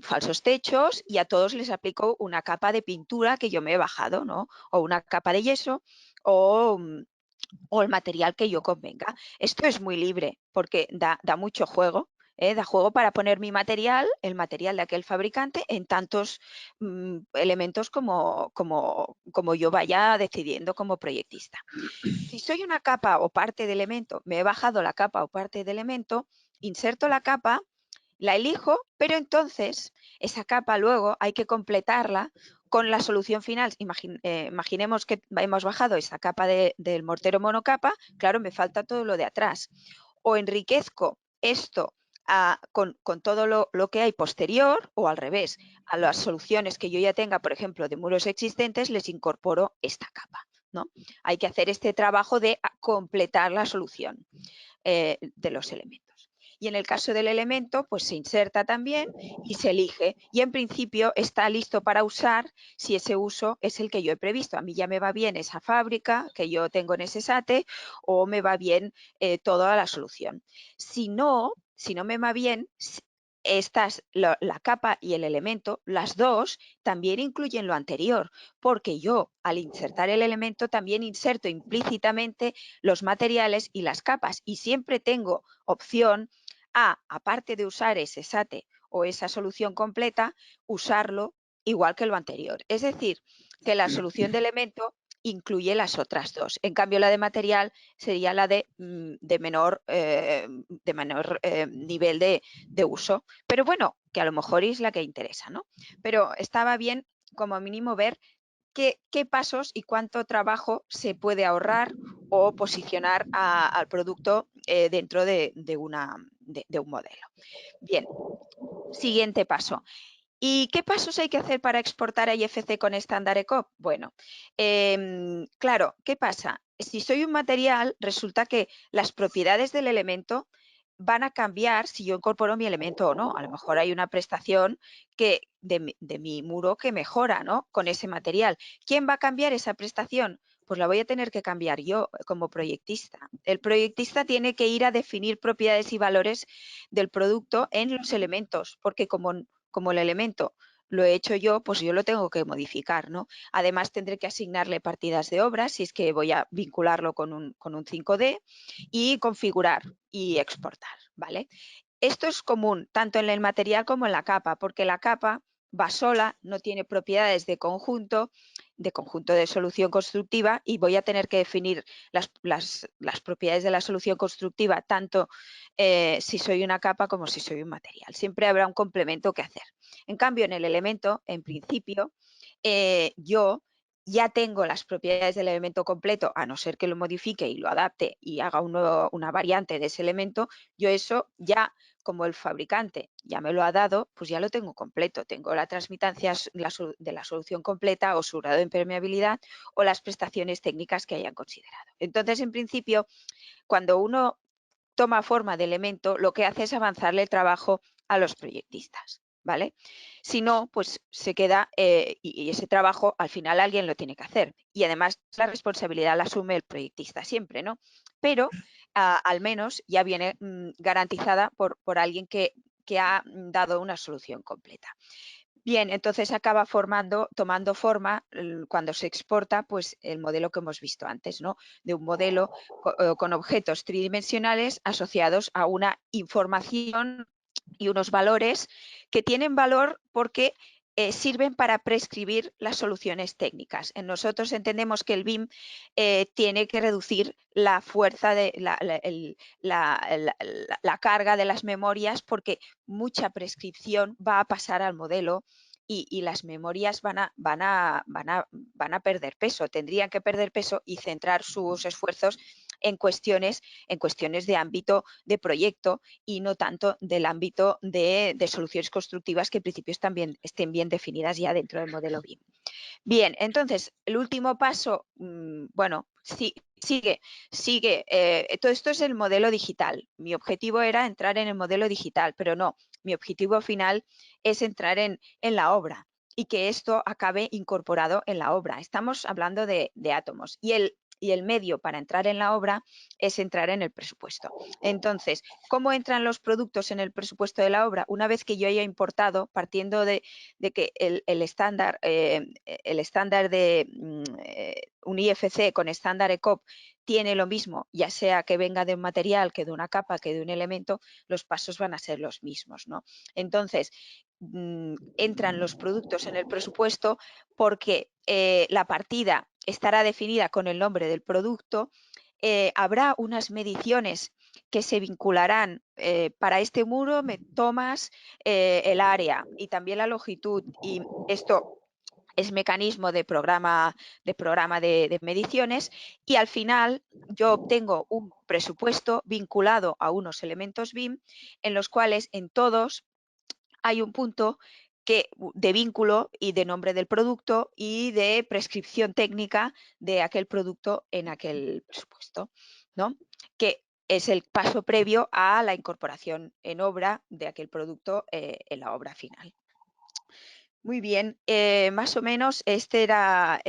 falsos techos, y a todos les aplico una capa de pintura que yo me he bajado, ¿no? O una capa de yeso o el material que yo convenga. Esto es muy libre porque da mucho juego. Da juego para poner mi material, el material de aquel fabricante, en tantos elementos como yo vaya decidiendo como proyectista. Si soy una capa o parte de elemento, me he bajado la capa o parte de elemento, inserto la capa, la elijo, pero entonces esa capa luego hay que completarla con la solución final. Imaginemos que hemos bajado esa capa del mortero monocapa, claro, me falta todo lo de atrás. O enriquezco esto con todo lo que hay posterior, o al revés, a las soluciones que yo ya tenga, por ejemplo, de muros existentes, les incorporo esta capa. ¿no? Hay que hacer este trabajo de completar la solución de los elementos. Y en el caso del elemento, pues se inserta también y se elige. Y en principio está listo para usar si ese uso es el que yo he previsto. A mí ya me va bien esa fábrica que yo tengo en ese SATE o me va bien toda la solución. Si no me va bien, la capa y el elemento, las dos, también incluyen lo anterior, porque yo al insertar el elemento también inserto implícitamente los materiales y las capas y siempre tengo opción a, aparte de usar ese SATE o esa solución completa, usarlo igual que lo anterior. Es decir, que la solución de elemento incluye las otras dos. En cambio, la de material sería la de menor nivel de uso. Pero bueno, que a lo mejor es la que interesa, ¿no? Pero estaba bien como mínimo ver qué pasos y cuánto trabajo se puede ahorrar o posicionar al producto dentro de un modelo. Bien, siguiente paso. ¿Y qué pasos hay que hacer para exportar a IFC con estándar ECOP? Bueno, claro, ¿qué pasa? Si soy un material, resulta que las propiedades del elemento van a cambiar si yo incorporo mi elemento o no. A lo mejor hay una prestación de mi muro que mejora, ¿no?, con ese material. ¿Quién va a cambiar esa prestación? Pues la voy a tener que cambiar yo como proyectista. El proyectista tiene que ir a definir propiedades y valores del producto en los elementos, porque como el elemento lo he hecho yo, pues yo lo tengo que modificar, ¿no? Además, tendré que asignarle partidas de obras si es que voy a vincularlo con un 5D y configurar y exportar, ¿vale? Esto es común tanto en el material como en la capa, porque la capa va sola, no tiene propiedades de conjunto de solución constructiva y voy a tener que definir las propiedades de la solución constructiva tanto si soy una capa como si soy un material. Siempre habrá un complemento que hacer. En cambio, en el elemento, en principio, yo ya tengo las propiedades del elemento completo, a no ser que lo modifique y lo adapte y haga una variante de ese elemento, yo eso ya, como el fabricante ya me lo ha dado, pues ya lo tengo completo. Tengo la transmitancia de la solución completa o su grado de impermeabilidad o las prestaciones técnicas que hayan considerado. Entonces, en principio, cuando uno toma forma de elemento, lo que hace es avanzarle el trabajo a los proyectistas, ¿vale? Si no, pues se queda y ese trabajo al final alguien lo tiene que hacer. Y además la responsabilidad la asume el proyectista siempre, ¿no? Pero al menos ya viene garantizada por alguien que ha dado una solución completa. Bien, entonces acaba tomando forma cuando se exporta, pues el modelo que hemos visto antes, ¿no? De un modelo con objetos tridimensionales asociados a una información y unos valores que tienen valor porque sirven para prescribir las soluciones técnicas. Nosotros entendemos que el BIM tiene que reducir la fuerza de la carga de las memorias porque mucha prescripción va a pasar al modelo y las memorias van a perder peso, tendrían que perder peso y centrar sus esfuerzos en cuestiones de ámbito de proyecto y no tanto del ámbito de soluciones constructivas que en principio estén bien definidas ya dentro del modelo BIM. Bien, entonces, el último paso, bueno, sigue. Todo esto es el modelo digital. Mi objetivo era entrar en el modelo digital, pero no. Mi objetivo final es entrar en la obra y que esto acabe incorporado en la obra. Estamos hablando de átomos y el medio para entrar en la obra es entrar en el presupuesto. Entonces, ¿cómo entran los productos en el presupuesto de la obra? Una vez que yo haya importado, partiendo de que el estándar de un IFC con estándar ECOP tiene lo mismo, ya sea que venga de un material, que de una capa, que de un elemento, los pasos van a ser los mismos, ¿no? Entonces, entran los productos en el presupuesto porque la partida estará definida con el nombre del producto, habrá unas mediciones que se vincularán para este muro, me tomas el área y también la longitud, y esto es mecanismo de programa de mediciones, y al final yo obtengo un presupuesto vinculado a unos elementos BIM en los cuales en todos hay un punto de vínculo y de nombre del producto y de prescripción técnica de aquel producto en aquel presupuesto, ¿no? Que es el paso previo a la incorporación en obra de aquel producto en la obra final. Muy bien, más o menos este era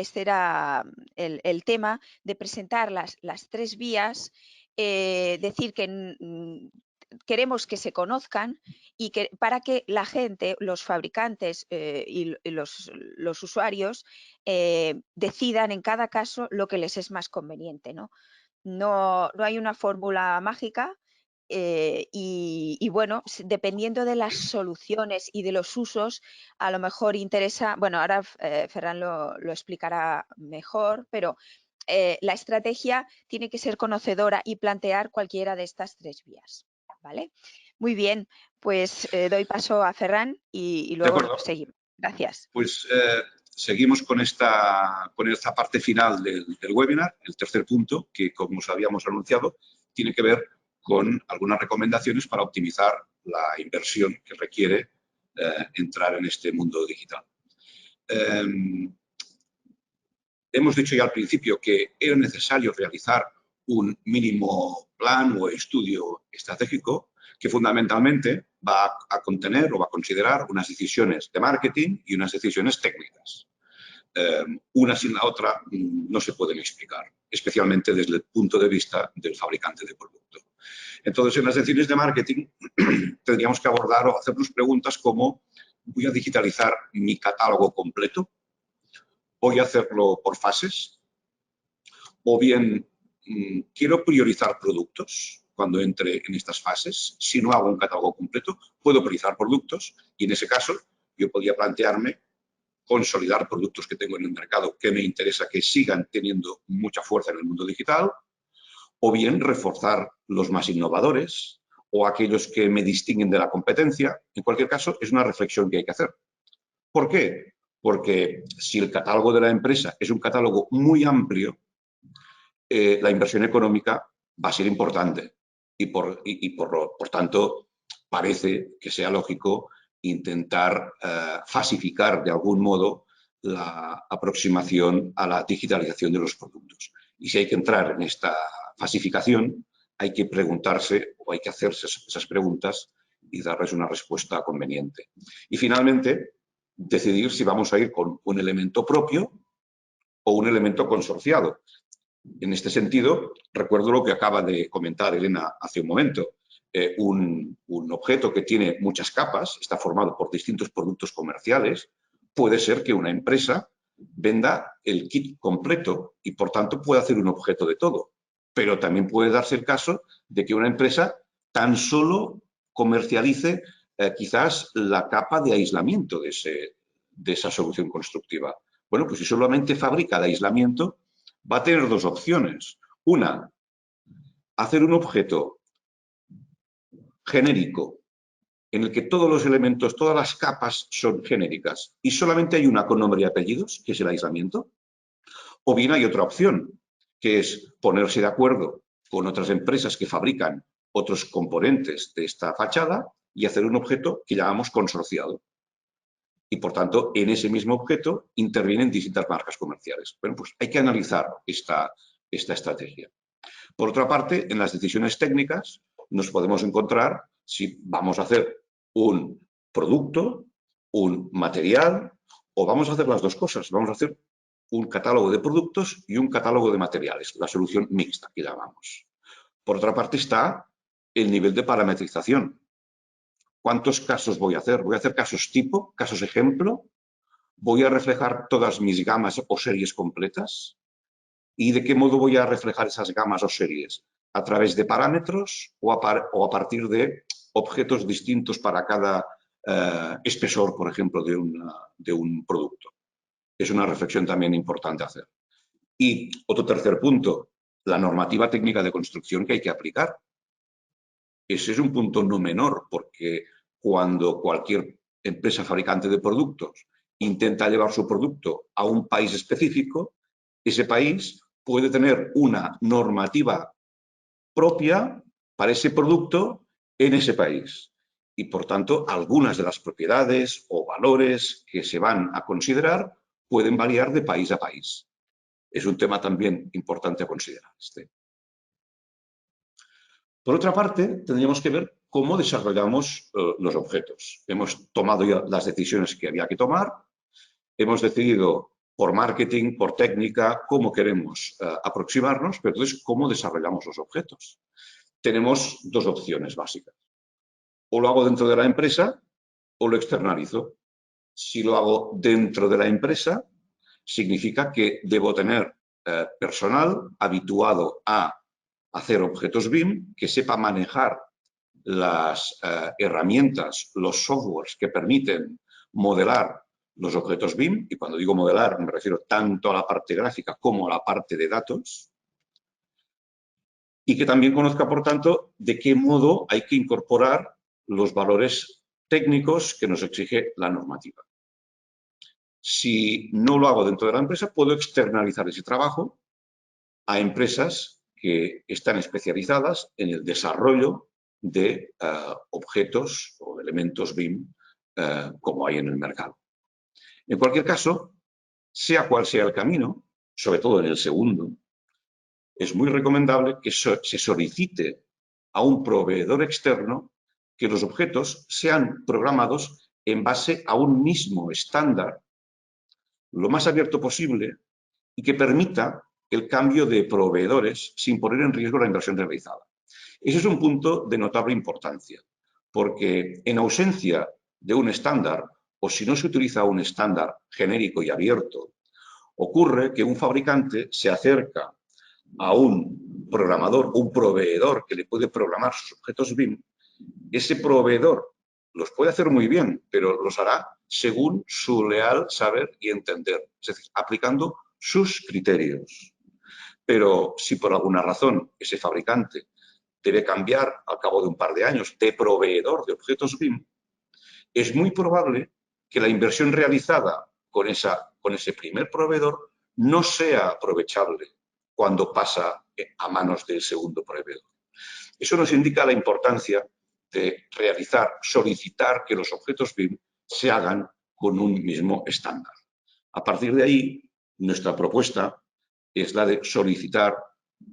el tema de presentar las tres vías, decir que queremos que se conozcan y que para que la gente, los fabricantes y los usuarios decidan en cada caso lo que les es más conveniente, ¿no? No hay una fórmula mágica. Y bueno, dependiendo de las soluciones y de los usos, a lo mejor interesa, bueno, ahora Ferran lo explicará mejor, pero la estrategia tiene que ser conocedora y plantear cualquiera de estas tres vías, ¿vale? Muy bien, pues doy paso a Ferran y De luego acuerdo. seguimos. Gracias. Pues seguimos con esta parte final del webinar, el tercer punto, que como os habíamos anunciado, tiene que ver con algunas recomendaciones para optimizar la inversión que requiere entrar en este mundo digital. Hemos dicho ya al principio que era necesario realizar un mínimo plan o estudio estratégico que fundamentalmente va a contener o va a considerar unas decisiones de marketing y unas decisiones técnicas. Una sin la otra no se pueden explicar, especialmente desde el punto de vista del fabricante de producto. Entonces, en las decisiones de marketing tendríamos que abordar o hacernos preguntas como: ¿voy a digitalizar mi catálogo completo? ¿Voy a hacerlo por fases? O bien, quiero priorizar productos cuando entre en estas fases. Si no hago un catálogo completo, puedo priorizar productos y en ese caso yo podría plantearme consolidar productos que tengo en el mercado que me interesa que sigan teniendo mucha fuerza en el mundo digital, o bien reforzar los más innovadores o aquellos que me distinguen de la competencia. En cualquier caso, es una reflexión que hay que hacer. ¿Por qué? Porque si el catálogo de la empresa es un catálogo muy amplio, la inversión económica va a ser importante y por tanto parece que sea lógico intentar fasificar de algún modo la aproximación a la digitalización de los productos. Y si hay que entrar en esta fasificación, hay que preguntarse o hay que hacerse esas preguntas y darles una respuesta conveniente. Y finalmente, decidir si vamos a ir con un elemento propio o un elemento consorciado. En este sentido, recuerdo lo que acaba de comentar Elena hace un momento. Un objeto que tiene muchas capas, está formado por distintos productos comerciales. Puede ser que una empresa venda el kit completo y, por tanto, puede hacer un objeto de todo. Pero también puede darse el caso de que una empresa tan solo comercialice quizás la capa de aislamiento de esa solución constructiva. Bueno, pues si solamente fabrica de aislamiento, va a tener dos opciones. Una, hacer un objeto genérico en el que todos los elementos, todas las capas son genéricas y solamente hay una con nombre y apellidos, que es el aislamiento. O bien hay otra opción, que es ponerse de acuerdo con otras empresas que fabrican otros componentes de esta fachada y hacer un objeto que llamamos consorciado. Y, por tanto, en ese mismo objeto intervienen distintas marcas comerciales. Bueno, pues hay que analizar esta estrategia. Por otra parte, en las decisiones técnicas nos podemos encontrar si vamos a hacer un producto, un material, o vamos a hacer las dos cosas. Vamos a hacer un catálogo de productos y un catálogo de materiales, la solución mixta que llamamos. Por otra parte está el nivel de parametrización. ¿Cuántos casos voy a hacer? ¿Voy a hacer casos tipo, casos ejemplo? ¿Voy a reflejar todas mis gamas o series completas? ¿Y de qué modo voy a reflejar esas gamas o series? ¿A través de parámetros o a partir de objetos distintos para cada espesor, por ejemplo, de un producto? Es una reflexión también importante hacer. Y otro tercer punto, la normativa técnica de construcción que hay que aplicar. Ese es un punto no menor, porque cuando cualquier empresa fabricante de productos intenta llevar su producto a un país específico, ese país puede tener una normativa propia para ese producto en ese país. y, por tanto, algunas de las propiedades o valores que se van a considerar pueden variar de país a país. Es un tema también importante a considerar. Por otra parte, tendríamos que ver cómo desarrollamos los objetos. Hemos tomado ya las decisiones que había que tomar, hemos decidido por marketing, por técnica, cómo queremos aproximarnos, pero entonces, ¿cómo desarrollamos los objetos? Tenemos dos opciones básicas. O lo hago dentro de la empresa o lo externalizo. Si lo hago dentro de la empresa, significa que debo tener personal habituado a hacer objetos BIM, que sepa manejar las herramientas, los softwares que permiten modelar los objetos BIM, y cuando digo modelar me refiero tanto a la parte gráfica como a la parte de datos, y que también conozca, por tanto, de qué modo hay que incorporar los valores técnicos que nos exige la normativa. Si no lo hago dentro de la empresa, puedo externalizar ese trabajo a empresas que están especializadas en el desarrollo de objetos o elementos BIM como hay en el mercado. En cualquier caso, sea cual sea el camino, sobre todo en el segundo, es muy recomendable que se solicite a un proveedor externo que los objetos sean programados en base a un mismo estándar, lo más abierto posible, y que permita el cambio de proveedores sin poner en riesgo la inversión realizada. Ese es un punto de notable importancia, porque en ausencia de un estándar, o si no se utiliza un estándar genérico y abierto, ocurre que un fabricante se acerca a un programador, un proveedor que le puede programar sus objetos BIM. Ese proveedor los puede hacer muy bien, pero los hará según su leal saber y entender, es decir, aplicando sus criterios. Pero si por alguna razón ese fabricante debe cambiar al cabo de un par de años de proveedor de objetos BIM, es muy probable que la inversión realizada con ese primer proveedor no sea aprovechable cuando pasa a manos del segundo proveedor. Eso nos indica la importancia de solicitar que los objetos BIM se hagan con un mismo estándar. A partir de ahí, nuestra propuesta es la de solicitar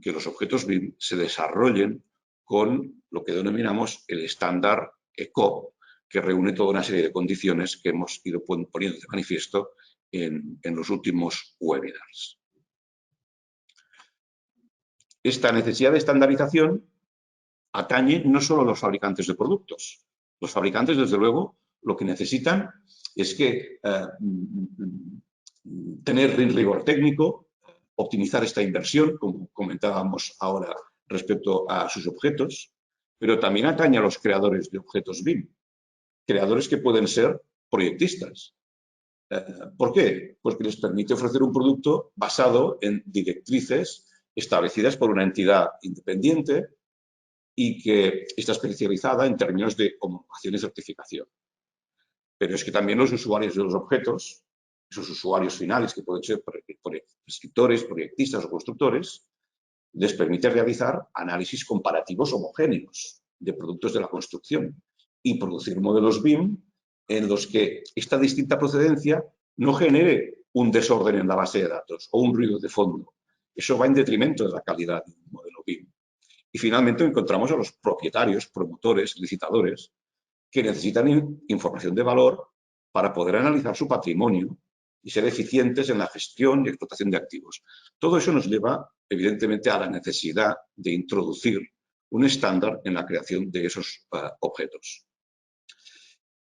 que los objetos BIM se desarrollen con lo que denominamos el estándar ECO, que reúne toda una serie de condiciones que hemos ido poniendo de manifiesto en los últimos webinars. Esta necesidad de estandarización atañe no solo a los fabricantes de productos. Los fabricantes, desde luego, lo que necesitan es que tener rigor técnico, optimizar esta inversión, como comentábamos ahora respecto a sus objetos, pero también atañe a los creadores de objetos BIM, creadores que pueden ser proyectistas. ¿Por qué? Porque les permite ofrecer un producto basado en directrices establecidas por una entidad independiente y que está especializada en términos de homologación y certificación. Pero es que también los usuarios de los objetos, esos usuarios finales que pueden ser prescriptores, proyectistas o constructores, les permite realizar análisis comparativos homogéneos de productos de la construcción y producir modelos BIM en los que esta distinta procedencia no genere un desorden en la base de datos o un ruido de fondo. Eso va en detrimento de la calidad de un modelo BIM. Y finalmente encontramos a los propietarios, promotores, licitadores, que necesitan información de valor para poder analizar su patrimonio y ser eficientes en la gestión y explotación de activos. Todo eso nos lleva, evidentemente, a la necesidad de introducir un estándar en la creación de esos objetos.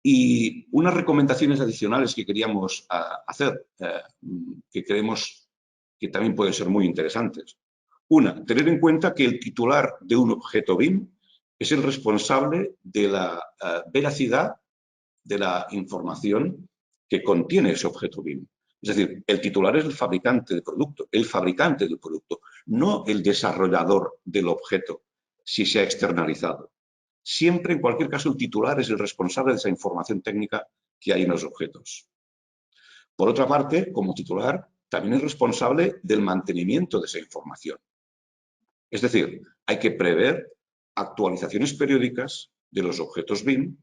Y unas recomendaciones adicionales que queríamos hacer, que creemos que también pueden ser muy interesantes. Una, tener en cuenta que el titular de un objeto BIM es el responsable de la veracidad de la información que contiene ese objeto BIM. Es decir, el titular es el fabricante del producto, no el desarrollador del objeto, si se ha externalizado. Siempre, en cualquier caso, el titular es el responsable de esa información técnica que hay en los objetos. Por otra parte, como titular, también es responsable del mantenimiento de esa información. Es decir, hay que prever actualizaciones periódicas de los objetos BIM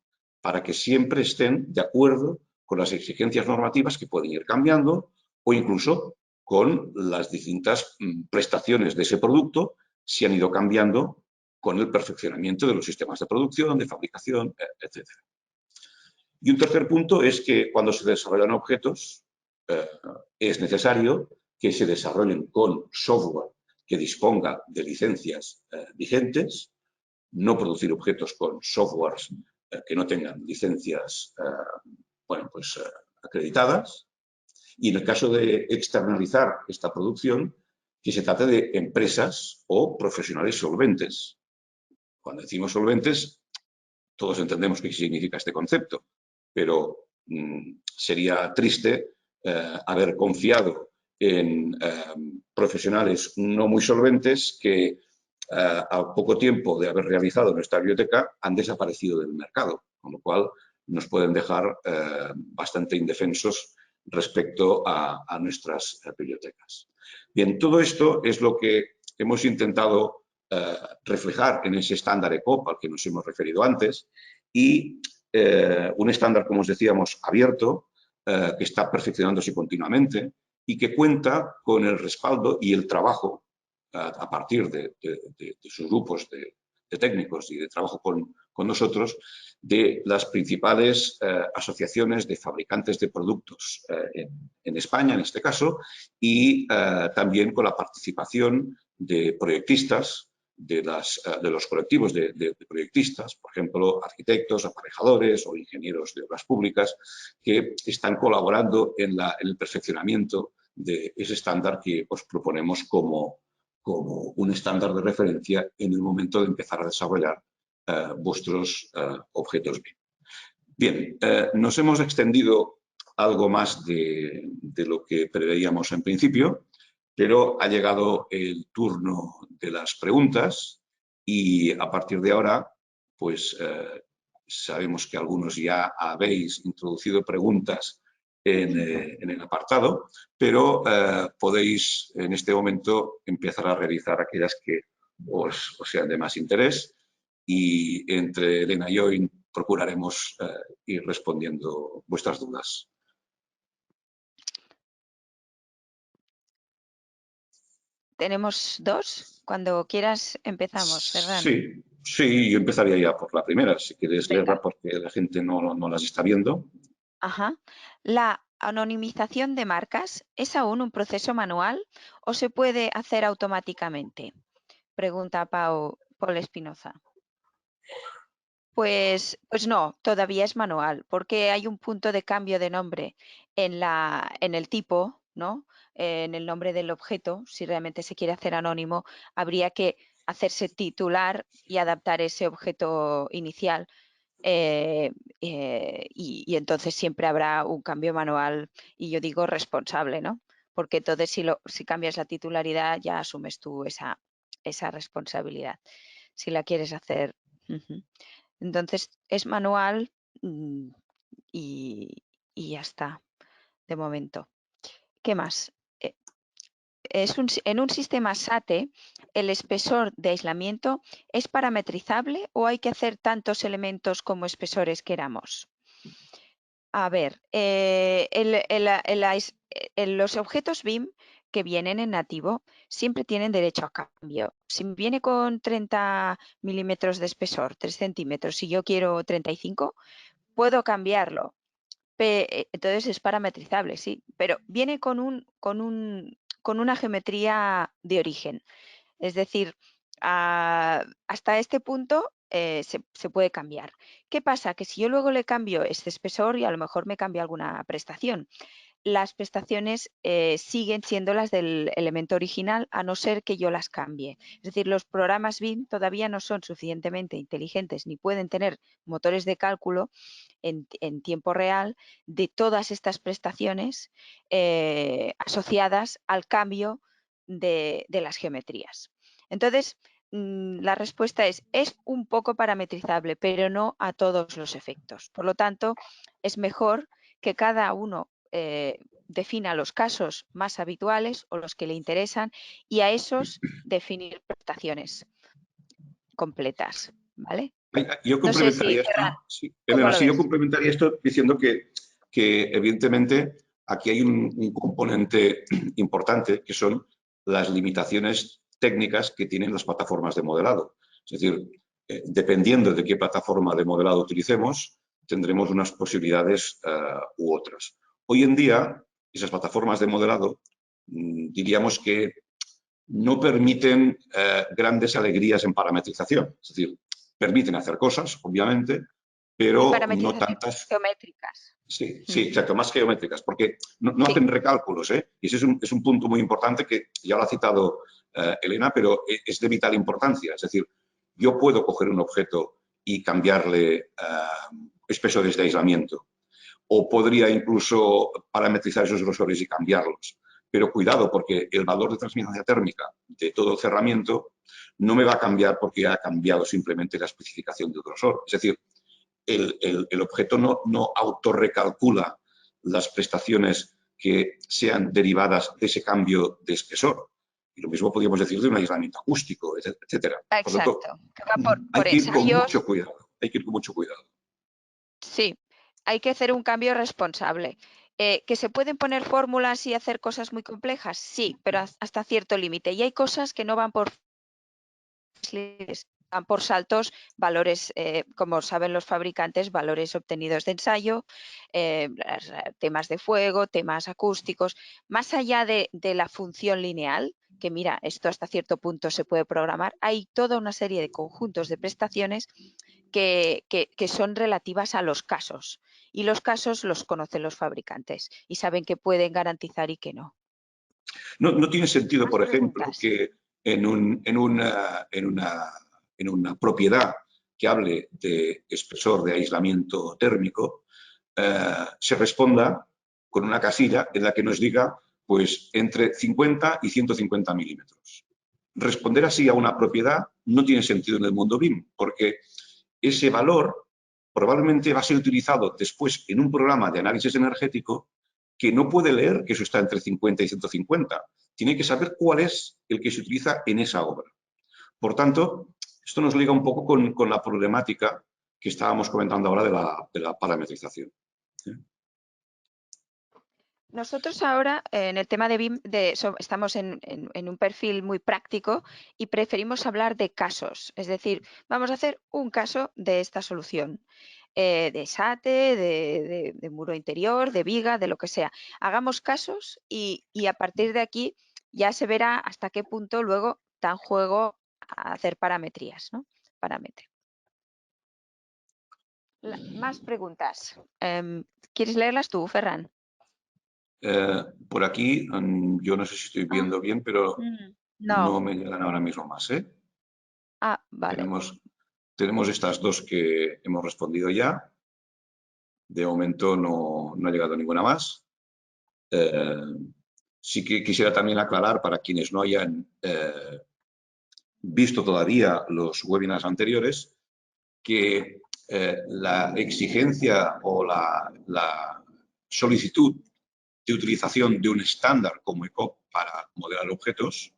para que siempre estén de acuerdo con las exigencias normativas que pueden ir cambiando o incluso con las distintas prestaciones de ese producto si han ido cambiando con el perfeccionamiento de los sistemas de producción, de fabricación, etc. Y un tercer punto es que cuando se desarrollan objetos es necesario que se desarrollen con software que disponga de licencias vigentes, no producir objetos con softwares que no tengan licencias acreditadas, y en el caso de externalizar esta producción, que se trate de empresas o profesionales solventes. Cuando decimos solventes, todos entendemos qué significa este concepto, pero sería triste haber confiado en profesionales no muy solventes que a poco tiempo de haber realizado nuestra biblioteca han desaparecido del mercado, con lo cual nos pueden dejar bastante indefensos respecto a nuestras bibliotecas. Bien, todo esto es lo que hemos intentado reflejar en ese estándar ECOP al que nos hemos referido antes, y un estándar, como os decíamos, abierto, que está perfeccionándose continuamente y que cuenta con el respaldo y el trabajo a partir de sus grupos de técnicos y de trabajo con nosotros, de las principales asociaciones de fabricantes de productos en España, en este caso, y también con la participación de proyectistas, de los colectivos de proyectistas, por ejemplo, arquitectos, aparejadores o ingenieros de obras públicas, que están colaborando en el perfeccionamiento de ese estándar que os proponemos como un estándar de referencia en el momento de empezar a desarrollar vuestros objetos BIM. Bien, nos hemos extendido algo más de lo que preveíamos en principio, pero ha llegado el turno de las preguntas y a partir de ahora, pues sabemos que algunos ya habéis introducido preguntas en el apartado, pero podéis en este momento empezar a realizar aquellas que os sean de más interés, y entre Elena y yo procuraremos ir respondiendo vuestras dudas. Tenemos dos. Cuando quieras empezamos, Ferran. Sí, yo empezaría ya por la primera, si quieres Venga. leerla, porque la gente no las está viendo. Ajá. ¿La anonimización de marcas es aún un proceso manual o se puede hacer automáticamente? Pregunta Paul Espinoza. Pues no, todavía es manual, porque hay un punto de cambio de nombre en el tipo, ¿no? En el nombre del objeto. Si realmente se quiere hacer anónimo, habría que hacerse titular y adaptar ese objeto inicial. Y entonces siempre habrá un cambio manual, y yo digo responsable, ¿no? Porque entonces si cambias la titularidad ya asumes tú esa responsabilidad, si la quieres hacer. Entonces es manual y ya está, de momento. ¿Qué más? En un sistema SATE, ¿el espesor de aislamiento es parametrizable o hay que hacer tantos elementos como espesores queramos? A ver, los objetos BIM que vienen en nativo siempre tienen derecho a cambio. Si viene con 30 milímetros de espesor, 3 centímetros, si yo quiero 35, puedo cambiarlo. Entonces es parametrizable, sí, pero viene con una geometría de origen. Es decir, hasta este punto se puede cambiar. ¿Qué pasa? Que si yo luego le cambio este espesor y a lo mejor me cambia alguna prestación, las prestaciones siguen siendo las del elemento original, a no ser que yo las cambie. Es decir, los programas BIM todavía no son suficientemente inteligentes ni pueden tener motores de cálculo en tiempo real de todas estas prestaciones asociadas al cambio de las geometrías. Entonces, la respuesta es un poco parametrizable, pero no a todos los efectos. Por lo tanto, es mejor que cada uno defina los casos más habituales o los que le interesan y a esos definir prestaciones completas, ¿vale? Yo No sé complementaría si, Ferran, esto, sí, ¿cómo Elena, lo sí, yo ves? complementaría esto diciendo que evidentemente aquí hay un componente importante que son las limitaciones técnicas que tienen las plataformas de modelado. Es decir, dependiendo de qué plataforma de modelado utilicemos, tendremos unas posibilidades u otras. Hoy en día, esas plataformas de modelado diríamos que no permiten grandes alegrías en parametrización. Es decir, permiten hacer cosas, obviamente, Muy pero no parametrizaciones tantas. geométricas. Sí, sí, exacto, más geométricas, porque no Sí, hacen recálculos, ¿eh? Y ese es un punto muy importante que ya lo ha citado Elena, pero es de vital importancia. Es decir, yo puedo coger un objeto y cambiarle espesores de aislamiento, o podría incluso parametrizar esos grosores y cambiarlos. Pero cuidado, porque el valor de transmitancia térmica de todo el cerramiento no me va a cambiar porque ha cambiado simplemente la especificación del grosor. Es decir, el objeto no autorrecalcula las prestaciones que sean derivadas de ese cambio de espesor. Y lo mismo podríamos decir de un aislamiento acústico, etcétera. Por lo tanto, exacto. Que va hay por que ir con ensayos. mucho cuidado. Hay que ir con mucho cuidado. Sí, hay que hacer un cambio responsable. ¿Que se pueden poner fórmulas y hacer cosas muy complejas? Sí, pero hasta cierto límite. Y hay cosas que no van por van por saltos, valores, como saben los fabricantes, valores obtenidos de ensayo, temas de fuego, temas acústicos. Más allá de la función lineal, que mira, esto hasta cierto punto se puede programar, hay toda una serie de conjuntos de prestaciones que son relativas a los casos. Y los casos los conocen los fabricantes y saben que pueden garantizar y que no. No tiene sentido, Más por ejemplo, preguntas. que en una propiedad que hable de espesor de aislamiento térmico se responda con una casilla en la que nos diga pues entre 50 y 150 milímetros. Responder así a una propiedad no tiene sentido en el mundo BIM, porque ese valor probablemente va a ser utilizado después en un programa de análisis energético que no puede leer que eso está entre 50 y 150. Tiene que saber cuál es el que se utiliza en esa obra. Por tanto, esto nos liga un poco con la problemática que estábamos comentando ahora de la parametrización. Nosotros ahora en el tema de BIM estamos en un perfil muy práctico y preferimos hablar de casos. Es decir, vamos a hacer un caso de esta solución. De SATE, de muro interior, de viga, de lo que sea. Hagamos casos y a partir de aquí ya se verá hasta qué punto luego dan juego a hacer parametrías, ¿no? Parámetro. Más preguntas. ¿Quieres leerlas tú, Ferran? Por aquí, yo no sé si estoy Ah, viendo bien, pero no. no me llegan ahora mismo más, ¿eh? Ah, vale. Tenemos estas dos que hemos respondido ya. De momento no ha llegado ninguna más. Sí que quisiera también aclarar para quienes no hayan visto todavía los webinars anteriores que la exigencia o la solicitud de utilización de un estándar como ECOP para modelar objetos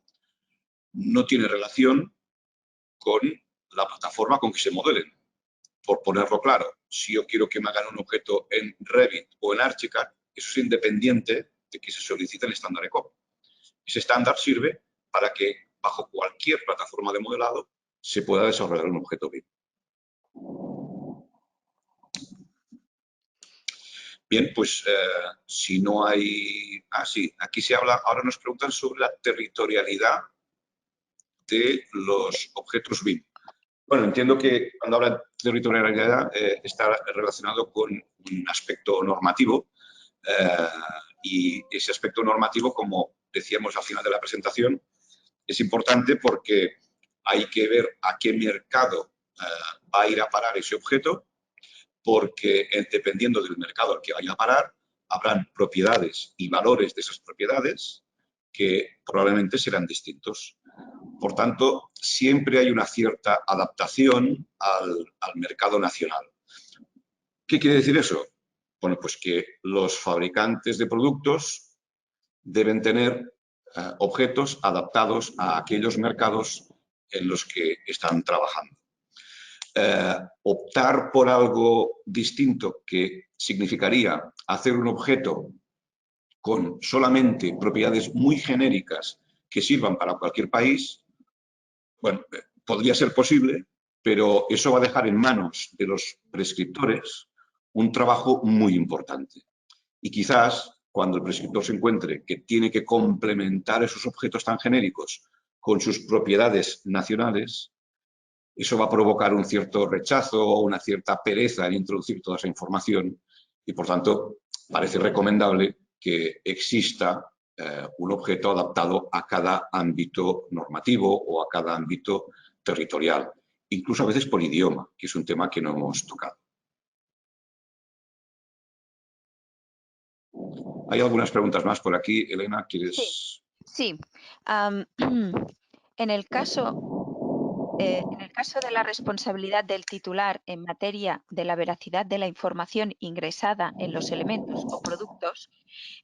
no tiene relación con la plataforma con que se modelen. Por ponerlo claro, si yo quiero que me hagan un objeto en Revit o en Archicad, eso es independiente de que se solicite el estándar ECOP. Ese estándar sirve para que bajo cualquier plataforma de modelado se pueda desarrollar un objeto BIM. Bien, pues si no hay... Ah, sí, aquí se habla, ahora nos preguntan sobre la territorialidad de los objetos BIM. Bueno, entiendo que cuando habla de territorialidad está relacionado con un aspecto normativo y ese aspecto normativo, como decíamos al final de la presentación, es importante porque hay que ver a qué mercado va a ir a parar ese objeto, porque dependiendo del mercado al que vaya a parar, habrán propiedades y valores de esas propiedades que probablemente serán distintos. Por tanto, siempre hay una cierta adaptación al mercado nacional. ¿Qué quiere decir eso? Bueno, pues que los fabricantes de productos deben tener objetos adaptados a aquellos mercados en los que están trabajando. optar por algo distinto que significaría hacer un objeto con solamente propiedades muy genéricas que sirvan para cualquier país, bueno, podría ser posible, pero eso va a dejar en manos de los prescriptores un trabajo muy importante. Y quizás cuando el prescriptor se encuentre que tiene que complementar esos objetos tan genéricos con sus propiedades nacionales, eso va a provocar un cierto rechazo o una cierta pereza en introducir toda esa información y, por tanto, parece recomendable que exista un objeto adaptado a cada ámbito normativo o a cada ámbito territorial, incluso a veces por idioma, que es un tema que no hemos tocado. Hay algunas preguntas más por aquí. Elena, ¿quieres...? Sí. En el caso de la responsabilidad del titular en materia de la veracidad de la información ingresada en los elementos o productos,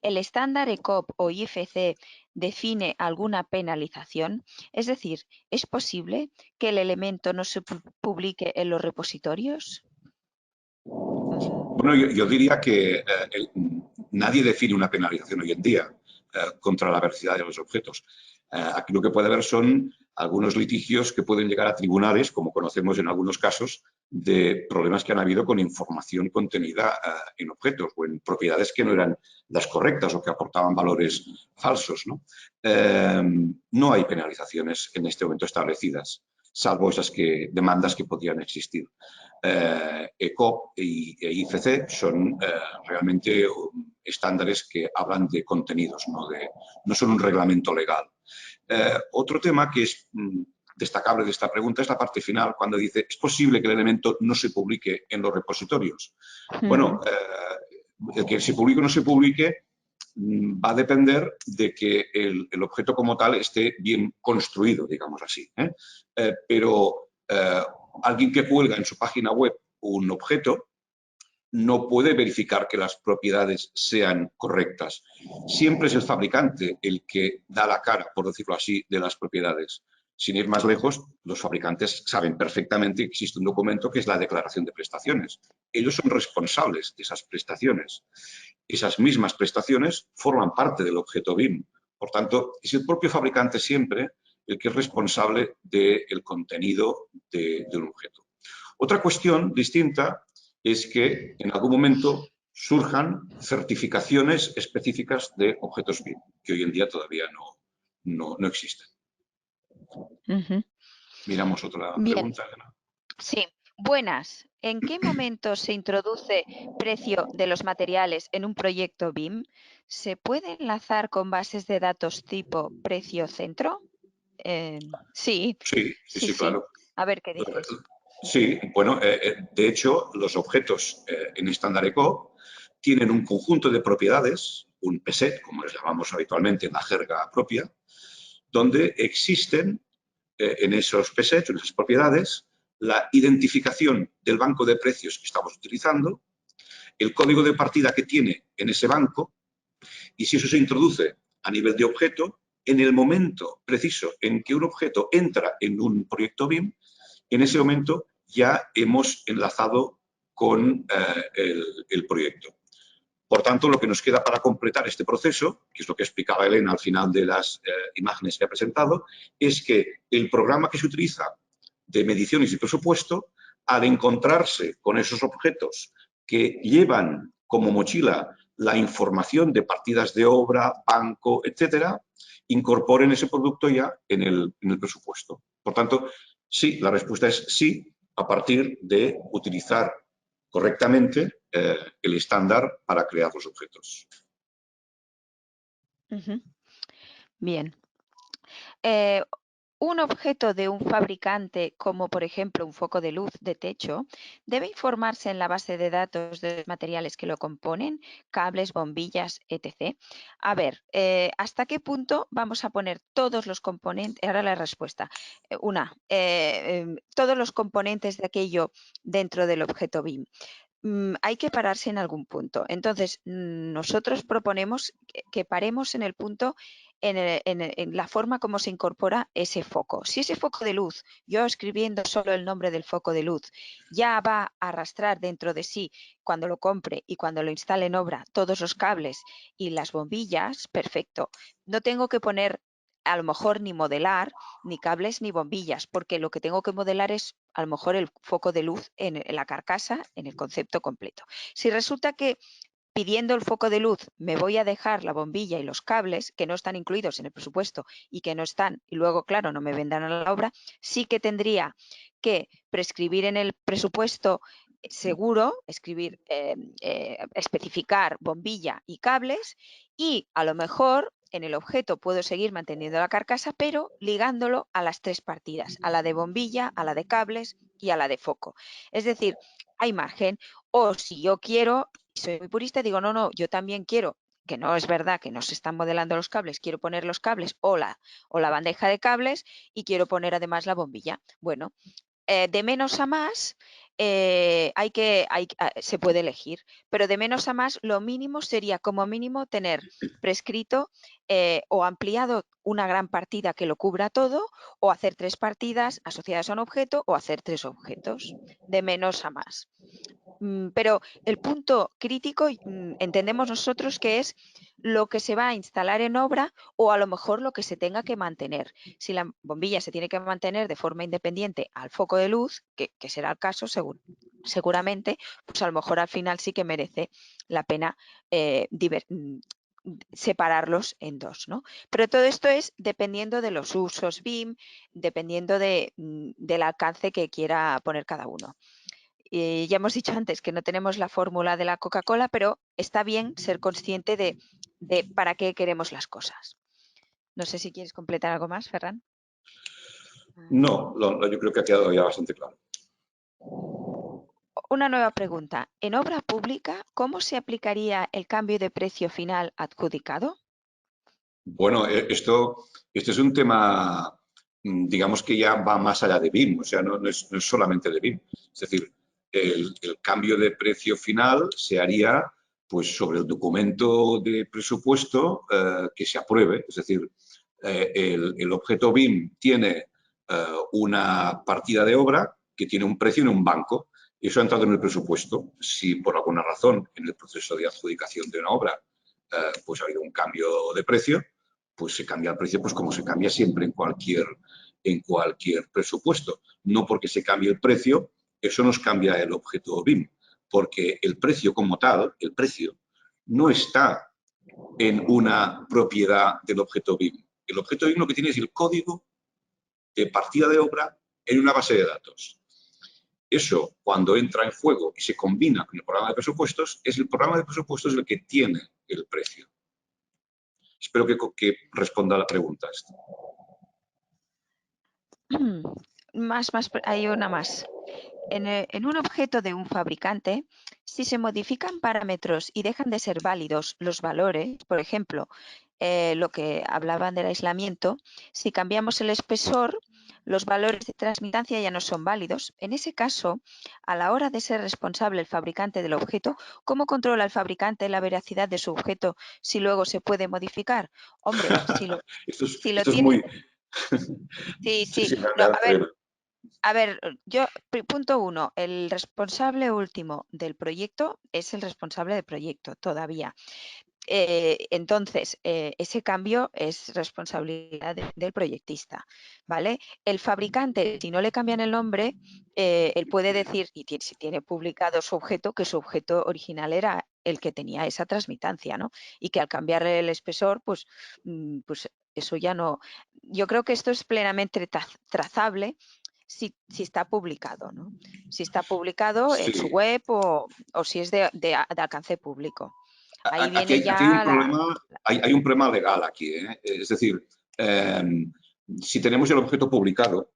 ¿el estándar ECOP o IFC define alguna penalización? Es decir, ¿es posible que el elemento no se publique en los repositorios? Bueno, yo diría que nadie define una penalización hoy en día contra la veracidad de los objetos. Aquí lo que puede haber son algunos litigios que pueden llegar a tribunales, como conocemos en algunos casos, de problemas que han habido con información contenida en objetos o en propiedades que no eran las correctas o que aportaban valores falsos, ¿no? No hay penalizaciones en este momento establecidas, salvo esas demandas que podrían existir. ECOP e IFC son realmente estándares que hablan de contenidos, no son un reglamento legal. Otro tema que es destacable de esta pregunta es la parte final, cuando dice, ¿es posible que el elemento no se publique en los repositorios? Bueno, el que se publique o no se publique va a depender de que el objeto como tal esté bien construido, digamos así. Pero alguien que cuelga en su página web un objeto no puede verificar que las propiedades sean correctas. Siempre es el fabricante el que da la cara, por decirlo así, de las propiedades. Sin ir más lejos, los fabricantes saben perfectamente que existe un documento que es la declaración de prestaciones. Ellos son responsables de esas prestaciones. Esas mismas prestaciones forman parte del objeto BIM. Por tanto, es el propio fabricante siempre el que es responsable del contenido de un objeto. Otra cuestión distinta es que en algún momento surjan certificaciones específicas de objetos BIM, que hoy en día todavía no existen. Miramos otra pregunta, Elena. Sí. Buenas. ¿En qué momento se introduce precio de los materiales en un proyecto BIM? ¿Se puede enlazar con bases de datos tipo precio centro? Sí. Sí, claro. A ver qué dices. Sí, bueno, de hecho, los objetos en estándar ECO tienen un conjunto de propiedades, un PSET, como les llamamos habitualmente en la jerga propia, donde existen en esos PSET, en esas propiedades, la identificación del banco de precios que estamos utilizando, el código de partida que tiene en ese banco, y si eso se introduce a nivel de objeto, en el momento preciso en que un objeto entra en un proyecto BIM, en ese momento ya hemos enlazado con el proyecto. Por tanto, lo que nos queda para completar este proceso, que es lo que explicaba Elena al final de las imágenes que ha presentado, es que el programa que se utiliza de mediciones y presupuesto, al encontrarse con esos objetos que llevan como mochila la información de partidas de obra, banco, etcétera, incorporen ese producto ya en el presupuesto. Por tanto, sí, la respuesta es sí, a partir de utilizar correctamente el estándar para crear los objetos. Bien. Un objeto de un fabricante, como por ejemplo un foco de luz de techo, debe informarse en la base de datos de los materiales que lo componen, cables, bombillas, etc. A ver, ¿hasta qué punto vamos a poner todos los componentes? Ahora la respuesta. Todos los componentes de aquello dentro del objeto BIM. Hay que pararse en algún punto. Entonces, nosotros proponemos que paremos en el punto en la forma como se incorpora ese foco. Si ese foco de luz, yo escribiendo solo el nombre del foco de luz, ya va a arrastrar dentro de sí, cuando lo compre y cuando lo instale en obra, todos los cables y las bombillas, perfecto. No tengo que poner, a lo mejor, ni modelar ni cables ni bombillas, porque lo que tengo que modelar es a lo mejor el foco de luz en la carcasa, en el concepto completo. Si resulta que pidiendo el foco de luz me voy a dejar la bombilla y los cables que no están incluidos en el presupuesto y que no están, y luego, claro, no me vendan a la obra, sí que tendría que prescribir en el presupuesto seguro, especificar bombilla y cables, y a lo mejor en el objeto puedo seguir manteniendo la carcasa, pero ligándolo a las 3 partidas, a la de bombilla, a la de cables y a la de foco. Es decir, hay margen. O si yo quiero, soy muy purista, digo, no, no, yo también quiero, que no es verdad que no se están modelando los cables, quiero poner los cables o la bandeja de cables y quiero poner además la bombilla. Bueno, de menos a más se puede elegir, pero de menos a más lo mínimo sería como mínimo tener prescrito o ampliado una gran partida que lo cubra todo, o hacer 3 partidas asociadas a un objeto, o hacer 3 objetos, de menos a más. Pero el punto crítico entendemos nosotros que es lo que se va a instalar en obra, o a lo mejor lo que se tenga que mantener. Si la bombilla se tiene que mantener de forma independiente al foco de luz, que será el caso seguramente, pues a lo mejor al final sí que merece la pena separarlos en 2, ¿no? Pero todo esto es dependiendo de los usos BIM, dependiendo del alcance que quiera poner cada uno. Ya hemos dicho antes que no tenemos la fórmula de la Coca-Cola, pero está bien ser consciente de para qué queremos las cosas. No sé si quieres completar algo más, Ferran. No, yo creo que ha quedado ya bastante claro. Una nueva pregunta. En obra pública, ¿cómo se aplicaría el cambio de precio final adjudicado? Bueno, esto es un tema, digamos que ya va más allá de BIM, o sea, no es solamente de BIM. Es decir, el cambio de precio final se haría pues sobre el documento de presupuesto que se apruebe. Es decir, el objeto BIM tiene una partida de obra que tiene un precio en un banco. Eso ha entrado en el presupuesto. Si por alguna razón en el proceso de adjudicación de una obra pues ha habido un cambio de precio, pues se cambia el precio pues como se cambia siempre en cualquier presupuesto. No porque se cambie el precio, eso nos cambia el objeto BIM, porque el precio como tal, el precio, no está en una propiedad del objeto BIM. El objeto BIM lo que tiene es el código de partida de obra en una base de datos. Eso, cuando entra en juego y se combina con el programa de presupuestos, es el programa de presupuestos el que tiene el precio. Espero que responda a la pregunta esta. Hay una más. En un objeto de un fabricante, si se modifican parámetros y dejan de ser válidos los valores, por ejemplo, lo que hablaban del aislamiento, si cambiamos el espesor, los valores de transmitancia ya no son válidos. En ese caso, a la hora de ser responsable el fabricante del objeto, ¿cómo controla el fabricante la veracidad de su objeto si luego se puede modificar? Hombre, si lo esto es tiene... muy... Sí, sí, sí. sí, No, a ver, punto 1, el responsable último del proyecto es el responsable del proyecto todavía. Entonces, ese cambio es responsabilidad del proyectista, ¿vale? El fabricante, si no le cambian el nombre, él puede decir, y si tiene publicado su objeto, que su objeto original era el que tenía esa transmitancia, ¿no? Y que al cambiarle el espesor, pues eso ya no... Yo creo que esto es plenamente trazable si está publicado, ¿no? Si está publicado en su Sí. web o si es de alcance público. Ahí Aquí viene hay un ya problema, hay un problema legal aquí. Es decir, si tenemos el objeto publicado,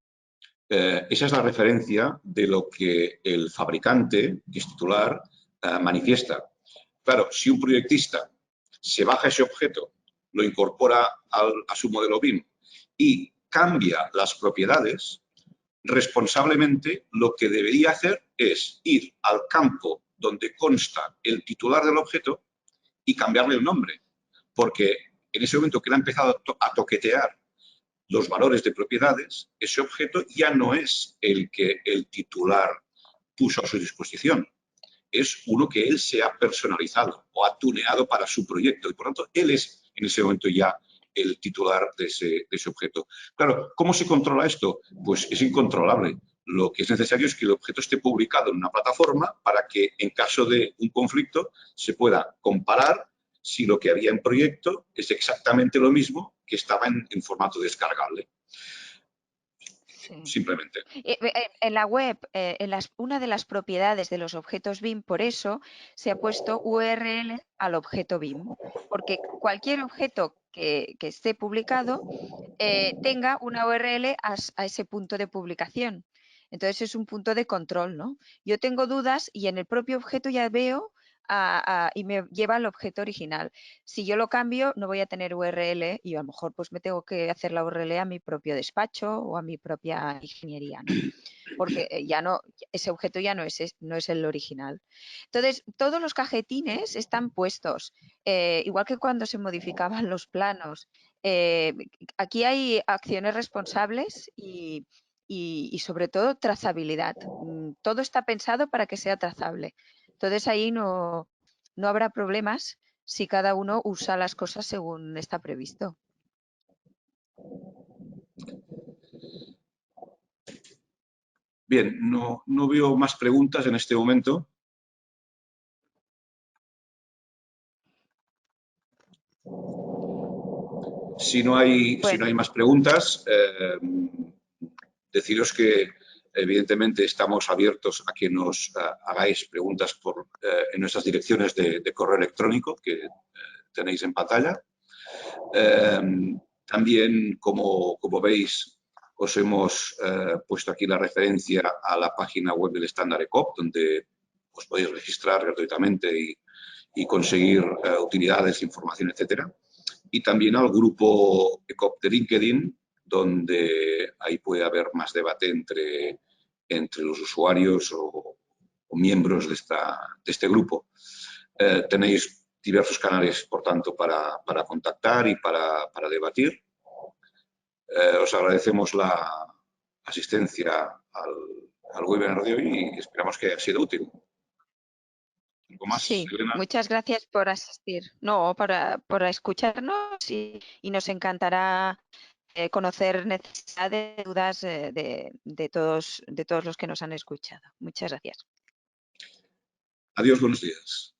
esa es la referencia de lo que el fabricante, que es titular, manifiesta. Claro, si un proyectista se baja ese objeto, lo incorpora a su modelo BIM y cambia las propiedades, responsablemente lo que debería hacer es ir al campo donde consta el titular del objeto y cambiarle el nombre, porque en ese momento que él ha empezado a toquetear los valores de propiedades, ese objeto ya no es el que el titular puso a su disposición. Es uno que él se ha personalizado o ha tuneado para su proyecto y, por tanto, él es en ese momento ya el titular de ese objeto. Claro, ¿cómo se controla esto? Pues es incontrolable. Lo que es necesario es que el objeto esté publicado en una plataforma para que, en caso de un conflicto, se pueda comparar si lo que había en proyecto es exactamente lo mismo que estaba en formato descargable. Sí. Simplemente. En la web, una de las propiedades de los objetos BIM, por eso se ha puesto URL al objeto BIM, porque cualquier objeto que esté publicado tenga una URL a ese punto de publicación. Entonces es un punto de control, ¿no? Yo tengo dudas y en el propio objeto ya veo y me lleva al objeto original. Si yo lo cambio, no voy a tener URL y a lo mejor pues me tengo que hacer la URL a mi propio despacho o a mi propia ingeniería, ¿no? Porque ya no, ese objeto ya no es el original. Entonces, todos los cajetines están puestos, igual que cuando se modificaban los planos. Aquí hay acciones responsables y sobre todo trazabilidad. Todo está pensado para que sea trazable. Entonces ahí no habrá problemas si cada uno usa las cosas según está previsto. Bien, no veo más preguntas en este momento. Si no hay más preguntas, deciros que evidentemente estamos abiertos a que nos hagáis preguntas en nuestras direcciones de correo electrónico que tenéis en pantalla. También, como veis, os hemos puesto aquí la referencia a la página web del estándar ECOP, donde os podéis registrar gratuitamente y conseguir utilidades, información, etcétera. Y también al grupo ECOP de LinkedIn, donde ahí puede haber más debate entre los usuarios o miembros de este grupo. Tenéis diversos canales, por tanto, para contactar y para debatir. Os agradecemos la asistencia al webinar de hoy y esperamos que haya sido útil. ¿Algo más, Sí, Elena? muchas gracias por asistir. No, por escucharnos y nos encantará conocer necesidades, dudas de todos los que nos han escuchado. Muchas gracias. Adiós, buenos días.